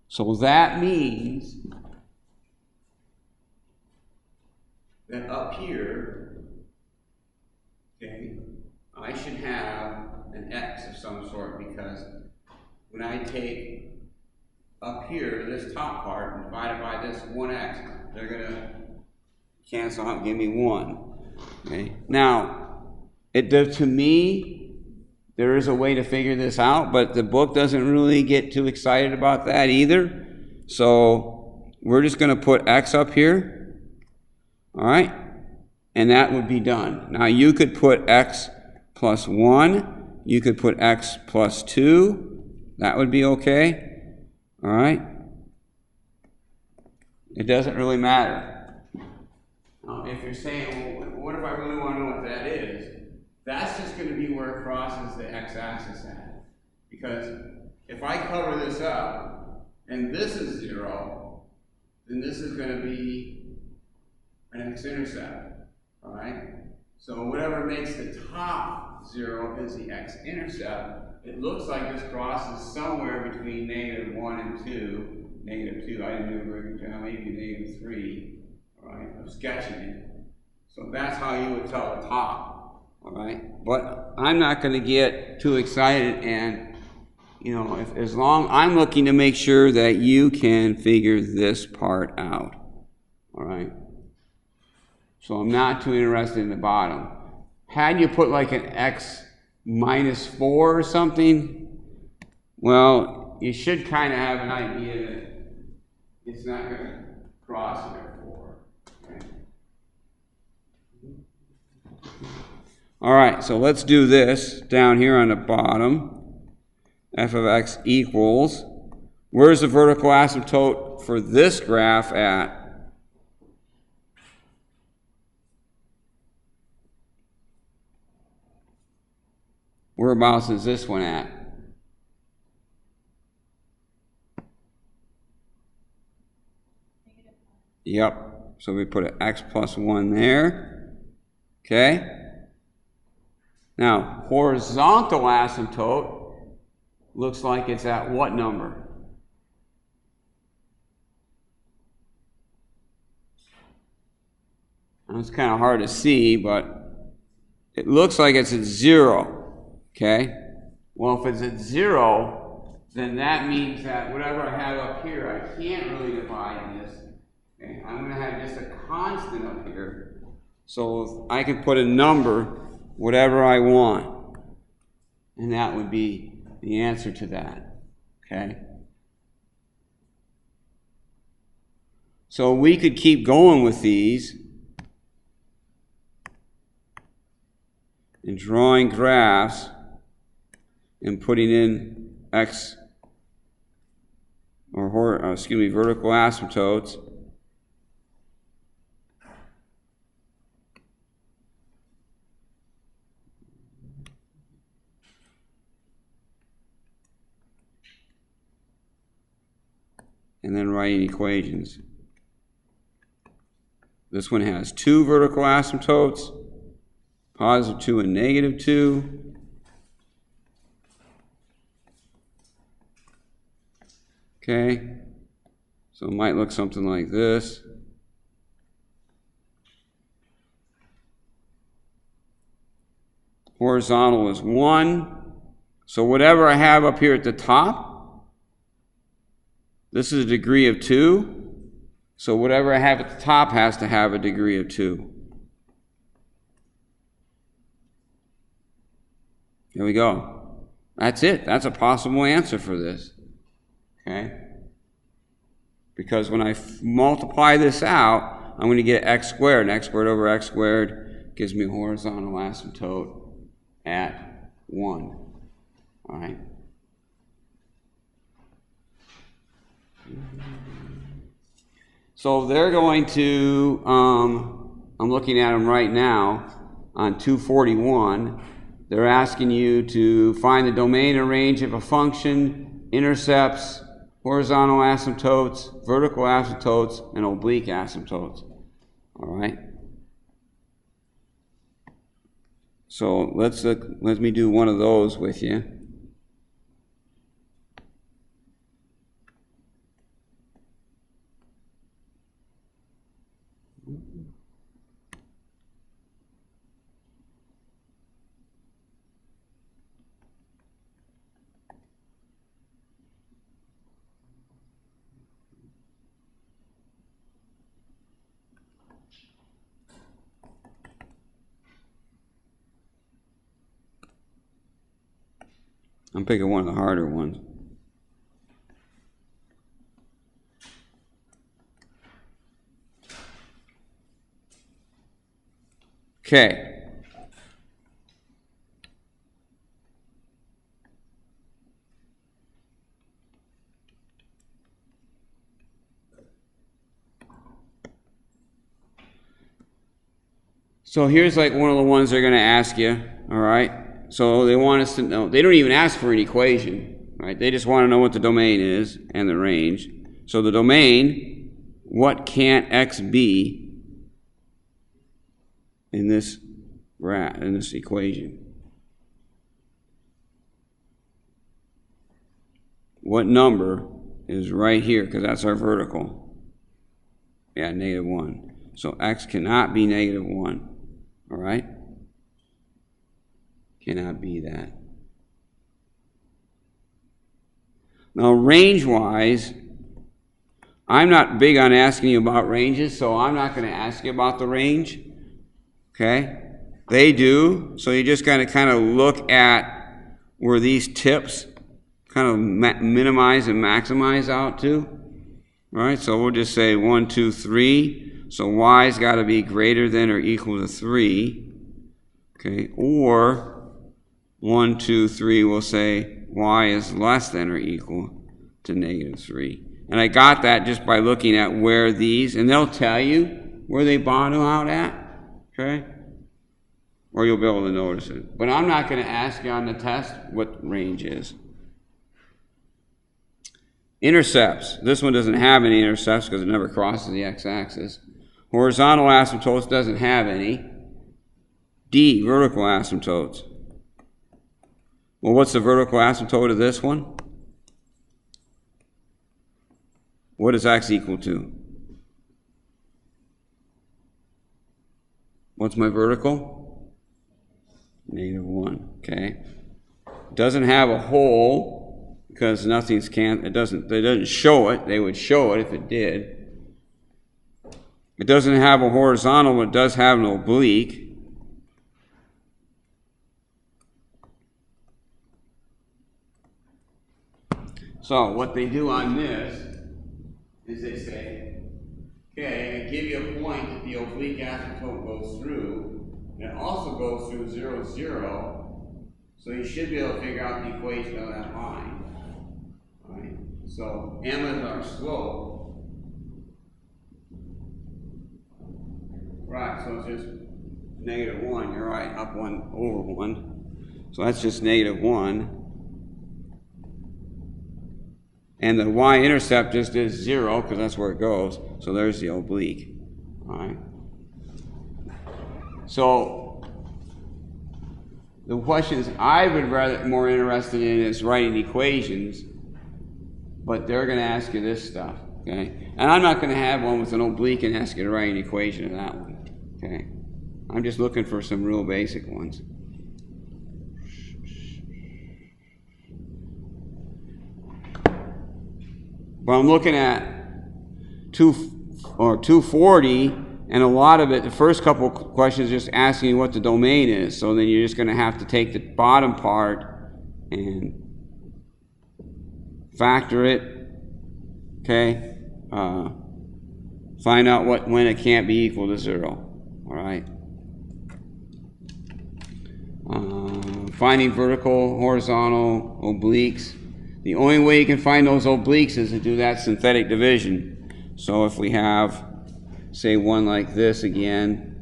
So that means that up here, okay, I should have an x of some sort, because when I take up here, this top part, and divide it by this 1x, they're going to cancel out and give me 1. Okay? Now, to me, there is a way to figure this out, but the book doesn't really get too excited about that either. So we're just going to put x up here, all right? And that would be done. Now, you could put x plus 1. You could put x plus 2. That would be okay. All right? It doesn't really matter. Now, if you're saying, well, what if I really want to know what that is? That's just going to be where it crosses the x-axis at. Because if I cover this up, and this is 0, then this is going to be an x-intercept. All right? So whatever makes the top 0 is the x-intercept. It looks like this crosses somewhere between -1 and 2. -2, I didn't do a very good job, maybe -3, all right, of sketching it. So that's how you would tell the top, all right? But I'm not going to get too excited, and, you know, as long, I'm looking to make sure that you can figure this part out, all right? So I'm not too interested in the bottom. Had you put like an x minus 4 or something, well, you should kind of have an idea that it's not going to cross there 4. Okay? All right, so let's do this down here on the bottom. F of x equals, where's the vertical asymptote for this graph at? Whereabouts is this one at? Yep. So we put an x plus 1 there. Okay. Now, horizontal asymptote looks like it's at what number? Now, it's kind of hard to see, but it looks like it's at 0. Okay? Well, if it's at 0, then that means that whatever I have up here, I can't really divide this. Okay? I'm going to have just a constant up here. So I can put a number, whatever I want. And that would be the answer to that. Okay? So we could keep going with these and drawing graphs and putting in x, or vertical asymptotes. And then writing equations. This one has 2 vertical asymptotes, positive 2 and negative 2. Okay, so it might look something like this. Horizontal is 1. So whatever I have up here at the top, this is a degree of 2. So whatever I have at the top has to have a degree of 2. Here we go. That's it. That's a possible answer for this. Okay? Because when I multiply this out, I'm going to get x squared. And x squared over x squared gives me a horizontal asymptote at 1. All right? So they're going to, I'm looking at them right now on 241. They're asking you to find the domain or range of a function, intercepts, horizontal asymptotes, vertical asymptotes, and oblique asymptotes. All right? So let me do one of those with you. I'm picking one of the harder ones. Okay. So here's like one of the ones they're going to ask you, all right? So they want us to know, they don't even ask for an equation, right? They just want to know what the domain is and the range. So the domain, what can't x be in this equation? What number is right here, because that's our vertical? Yeah, -1. So x cannot be -1, all right? Cannot be that. Now, range-wise, I'm not big on asking you about ranges, so I'm not going to ask you about the range. Okay? They do, so you just got to kind of look at where these tips kind of minimize and maximize out to. All right, so we'll just say 1, 2, 3. So y's got to be greater than or equal to 3. Okay, or 1, 2, 3, we'll say y is less than or equal to -3. And I got that just by looking at where these, and they'll tell you where they bottom out at, okay? Or you'll be able to notice it. But I'm not going to ask you on the test what range is. Intercepts. This one doesn't have any intercepts because it never crosses the x-axis. Horizontal asymptotes doesn't have any. D, vertical asymptotes. Well, what's the vertical asymptote of this one? What is x equal to? What's my vertical? -1, okay. Doesn't have a hole because nothing's it doesn't show it. They would show it if it did. It doesn't have a horizontal, but it does have an oblique. So what they do on this is they say, okay, I give you a point that the oblique asymptote goes through, and it also goes through 0, 0, so you should be able to figure out the equation of that line. All right? So m is our slope. Right, so it's just -1, you're right, up 1 over 1. So that's just -1. And the y-intercept just is 0 because that's where it goes. So there's the oblique. All right. So the questions I would rather more interested in is writing equations, but they're going to ask you this stuff, okay? And I'm not going to have one with an oblique and ask you to write an equation of that one, okay? I'm just looking for some real basic ones. But I'm looking at 240, and a lot of it, the first couple questions, just asking you what the domain is. So then you're just going to have to take the bottom part and factor it, okay? Find out when it can't be equal to 0, all right? Finding vertical, horizontal, obliques. The only way you can find those obliques is to do that synthetic division. So if we have, say, one like this again,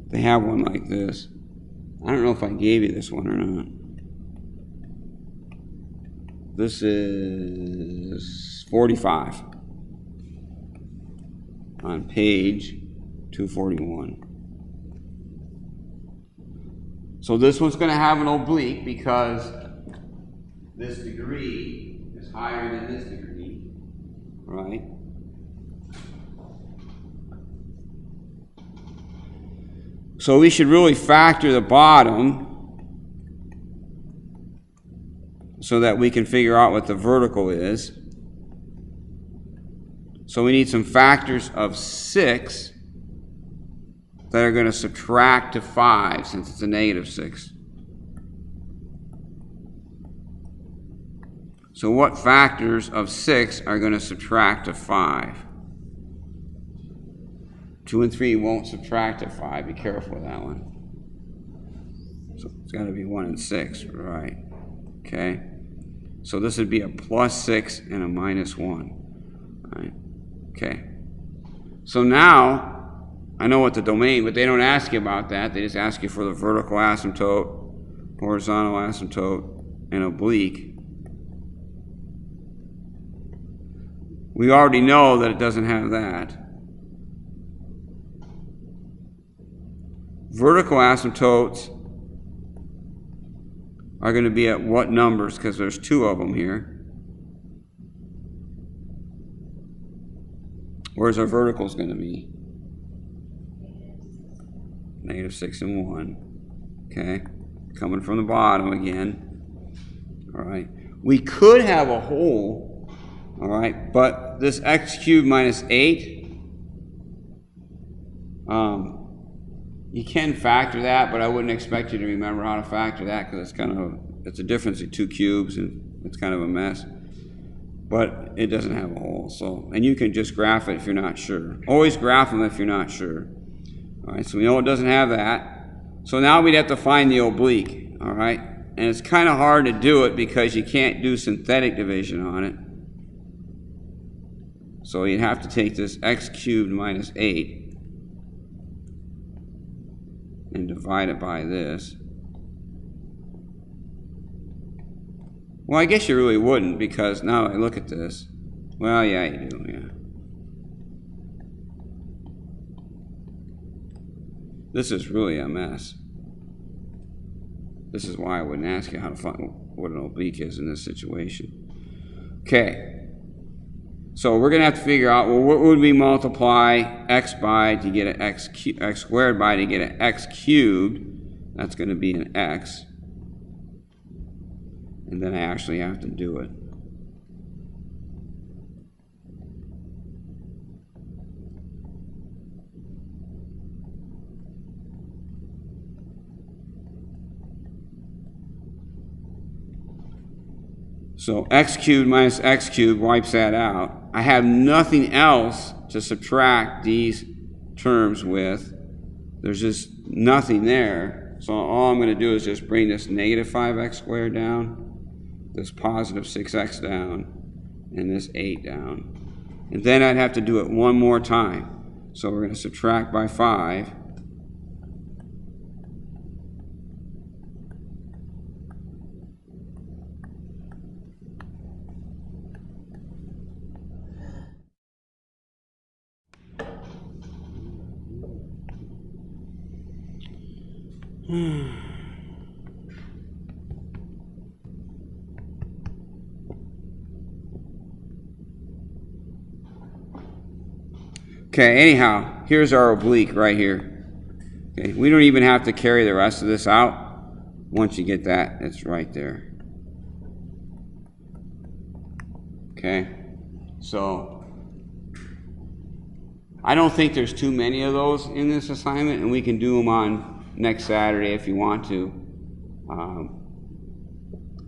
they have one like this. I don't know if I gave you this one or not. This is 45 on page 241. So this one's going to have an oblique because this degree is higher than this degree, right? So we should really factor the bottom so that we can figure out what the vertical is. So we need some factors of 6 that are going to subtract to 5 since it's a negative 6. So what factors of 6 are going to subtract to 5? 2 and 3 won't subtract to 5. Be careful with that one. So it's got to be 1 and 6, right? Okay. So this would be a +6 and a -1. Right? Okay. So now I know what the domain, but they don't ask you about that. They just ask you for the vertical asymptote, horizontal asymptote, and oblique. We already know that it doesn't have that. Vertical asymptotes are going to be at what numbers? Because there's 2 of them here. Where's our verticals going to be? -6 and 1. Okay. Coming from the bottom again. All right. We could have a whole. All right. But this x cubed minus 8. You can factor that, but I wouldn't expect you to remember how to factor that because it's a difference of 2 cubes and it's kind of a mess. But it doesn't have a hole, so, and you can just graph it if you're not sure. Always graph them if you're not sure. All right, so we know it doesn't have that. So now we'd have to find the oblique, all right? And it's kind of hard to do it because you can't do synthetic division on it. So you'd have to take this x cubed minus 8 and divide it by this. Well, I guess you really wouldn't because now I look at this. Well, yeah, you do, yeah. This is really a mess. This is why I wouldn't ask you how to find what an oblique is in this situation. Okay. So we're going to have to figure out, well, what would we multiply x by to get an x squared by to get an x cubed? That's going to be an x. And then I actually have to do it. So x cubed minus x cubed wipes that out. I have nothing else to subtract these terms with. There's just nothing there. So all I'm going to do is just bring this negative 5x squared down, this positive 6x down, and this 8 down. And then I'd have to do it one more time. So we're going to subtract by 5. Okay, anyhow, here's our oblique right here. Okay, we don't even have to carry the rest of this out. Once you get that, it's right there. Okay, so I don't think there's too many of those in this assignment, and we can do them on next Saturday if you want to.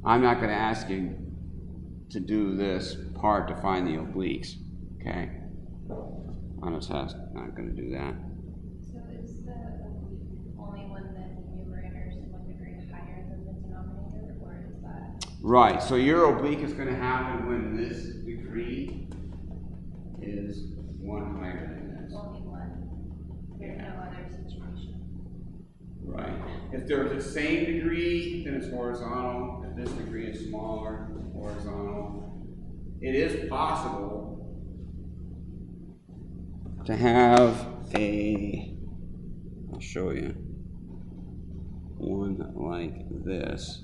I'm not going to ask you to do this part to find the obliques, okay? On a test, not going to do that. So is the oblique only when the numerator is 1 degree higher than the denominator, or is that? Right, so your oblique is going to happen when this degree is 1 higher than this. Only one. There's no other situation. Right. If there's the same degree, then it's horizontal. If this degree is smaller, horizontal. It is possible to have I'll show you, one like this.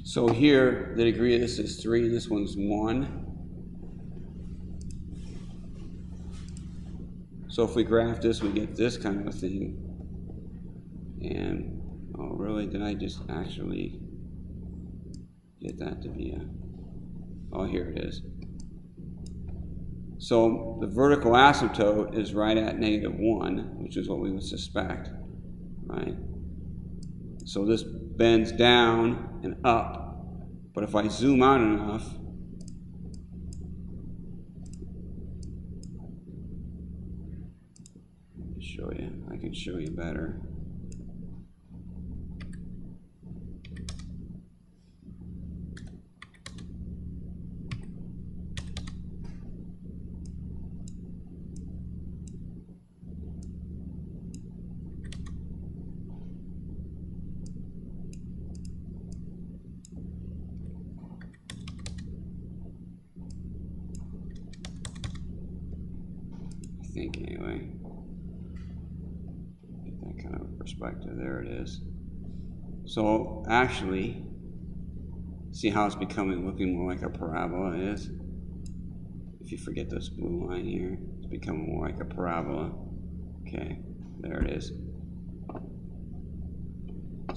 So here, the degree of this is 3, and this one's 1. So if we graph this, we get this kind of a thing. And, oh really, did I just actually get that to be oh here it is. So the vertical asymptote is right at -1, which is what we would suspect, right? So this bends down and up. But if I zoom out enough, I can show you better. I think anyway. Get that kind of perspective. There it is. So actually, see how it's looking more like a parabola is? If you forget this blue line here, it's becoming more like a parabola. Okay, there it is.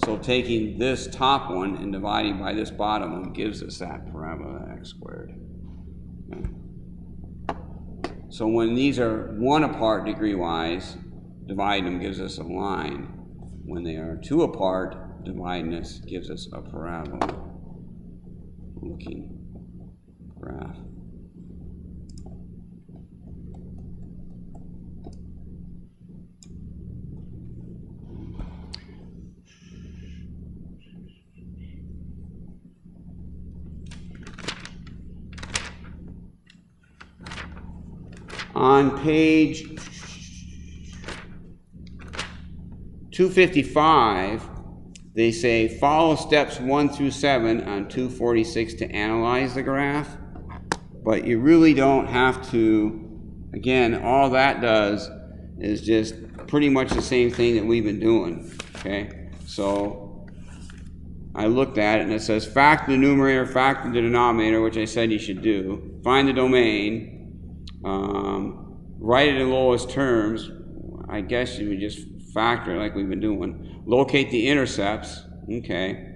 So taking this top one and dividing by this bottom one gives us that parabola x squared. Okay. So when these are 1 apart degree-wise, dividing them gives us a line. When they are 2 apart, dividing this gives us a parabola looking graph. On page 255, they say follow steps 1 through 7 on 246 to analyze the graph, but you really don't have to. Again, all that does is just pretty much the same thing that we've been doing, okay? So I looked at it and it says factor the numerator, factor the denominator, which I said you should do. Find the domain, write it in lowest terms. I guess you would just factor it like we've been doing. Locate the intercepts, okay.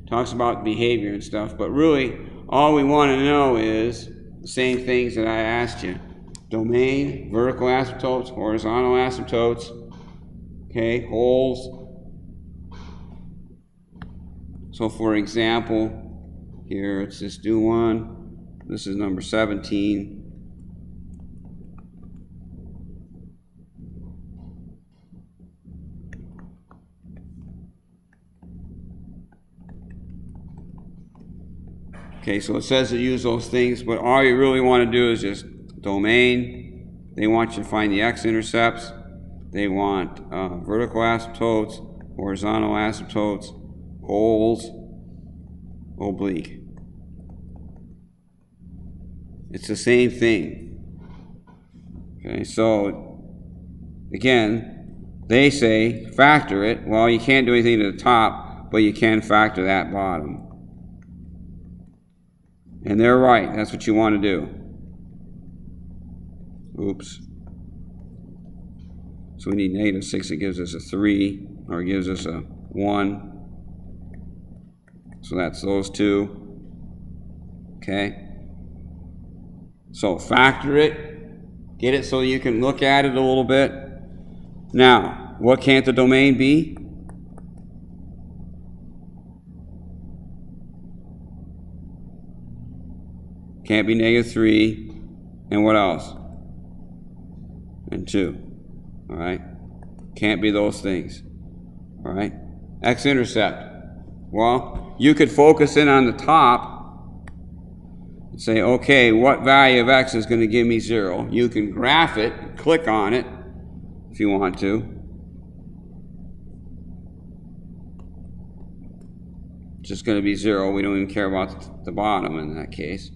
Talks about behavior and stuff, but really all we want to know is the same things that I asked you. Domain, vertical asymptotes, horizontal asymptotes, okay, holes. So for example, here let's just do one. This is number 17. Okay, so it says to use those things, but all you really want to do is just domain. They want you to find the x-intercepts. They want vertical asymptotes, horizontal asymptotes, holes, oblique. It's the same thing. Okay, so again, they say factor it. Well, you can't do anything to the top, but you can factor that bottom. And they're right. That's what you want to do. Oops. So we need -6. It gives us a 3, or it gives us a 1. So that's those two. Okay. So factor it. Get it so you can look at it a little bit. Now, what can't the domain be? Can't be -3. And what else? And 2. All right. Can't be those things. All right. X-intercept. Well, you could focus in on the top and say, okay, what value of x is going to give me 0? You can graph it, click on it if you want to. It's just going to be 0. We don't even care about the bottom in that case.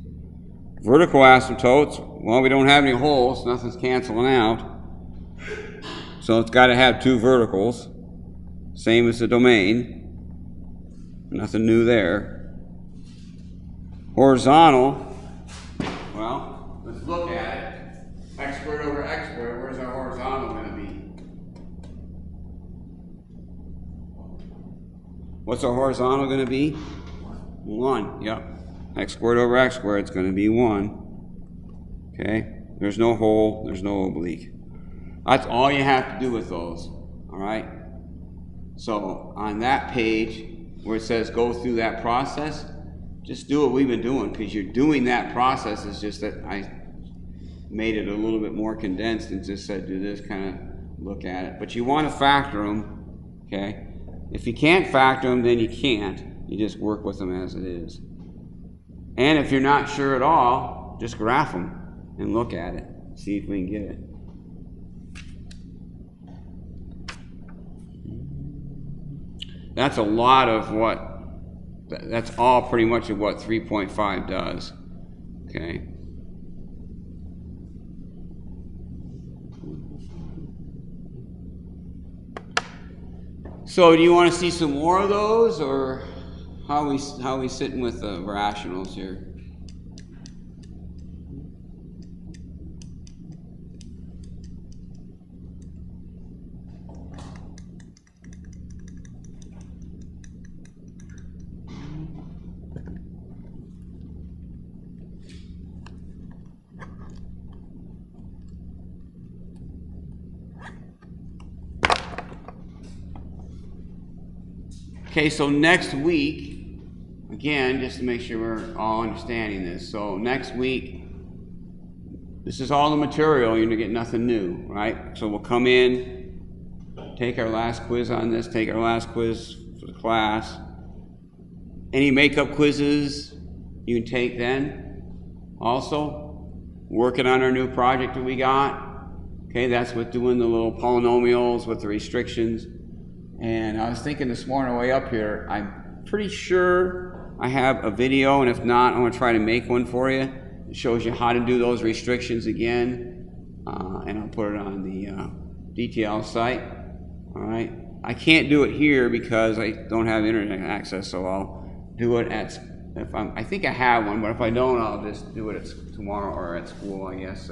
Vertical asymptotes, well, we don't have any holes, nothing's canceling out. So it's got to have 2 verticals, same as the domain. Nothing new there. Horizontal, well, let's look at it. X squared over x squared, where's our horizontal going to be? What's our horizontal going to be? 1, yep. X squared over x squared, it's going to be 1. Okay, there's no hole, there's no oblique. That's all you have to do with those, all right? So on that page where it says go through that process, just do what we've been doing, because you're doing that process. It's just that I made it a little bit more condensed and just said do this, kind of look at it. But you want to factor them, okay? If you can't factor them, then you can't. You just work with them as it is. And if you're not sure at all, just graph them and look at it. See if we can get it. That's a lot of what, that's all pretty much of what 3.5 does. Okay. So do you want to see some more of those, or how are we sitting with the rationals here? Okay, so next week, again, just to make sure we're all understanding this. So next week, this is all the material. You're going to get nothing new, right? So we'll come in, take our last quiz on this, take our last quiz for the class. Any makeup quizzes you can take then. Also, working on our new project that we got. Okay, that's with doing the little polynomials with the restrictions. And I was thinking this morning on the way up here, I'm pretty sure I have a video, and if not, I'm going to try to make one for you. It shows you how to do those restrictions again, and I'll put it on the DTL site. All right. I can't do it here because I don't have internet access, so I'll do it at, I think I have one, but if I don't, I'll just do it tomorrow or at school, I guess,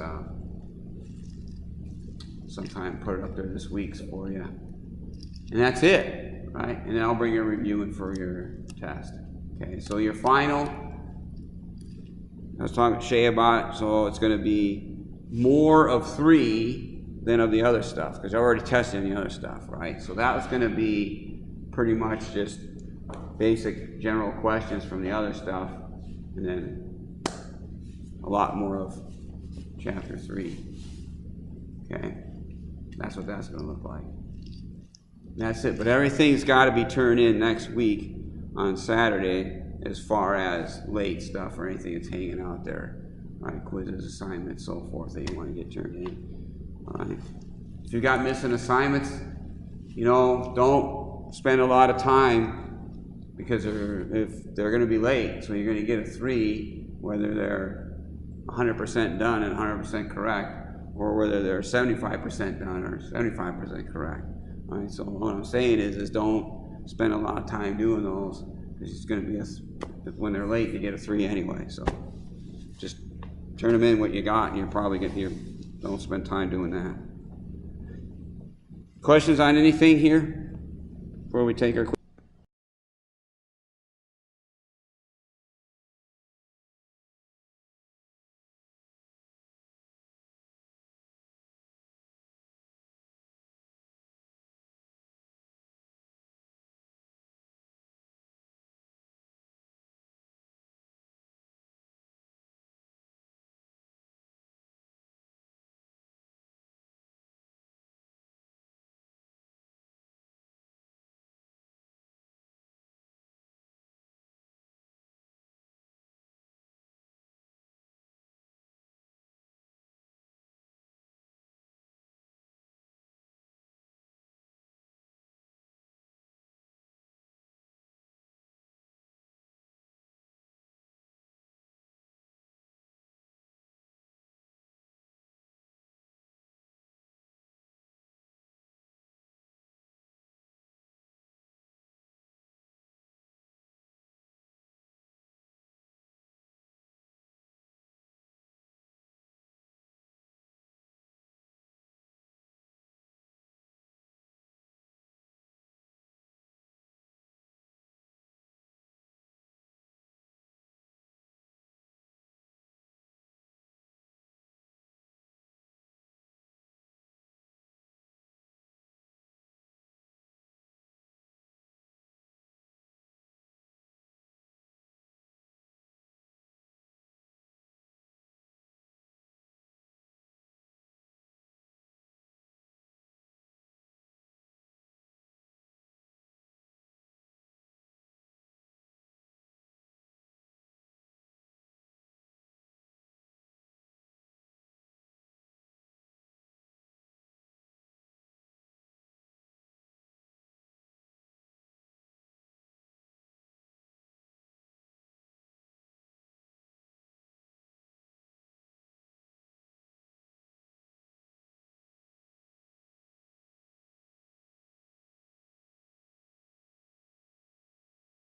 sometime, put it up there this week for you. And that's it, right? And then I'll bring your review in for your test. Okay, so your final, I was talking to Shay about it, so it's going to be more of 3 than of the other stuff, because I already tested the other stuff, right? So that was going to be pretty much just basic general questions from the other stuff, and then a lot more of chapter 3. Okay, that's what that's going to look like. That's it, but everything's got to be turned in next week on Saturday as far as late stuff or anything that's hanging out there, right? Quizzes, assignments, so forth that you want to get turned in. All right. If you got missing assignments, you know, don't spend a lot of time, because if they're going to be late, so you're going to get a 3, whether they're 100% done and 100% correct, or whether they're 75% done or 75% correct. All right. So what I'm saying is don't spend a lot of time doing those, because it's going to be when they're late, you get a 3 anyway. So just turn them in what you got, and you're probably get your. Don't spend time doing that. Questions on anything here before we take our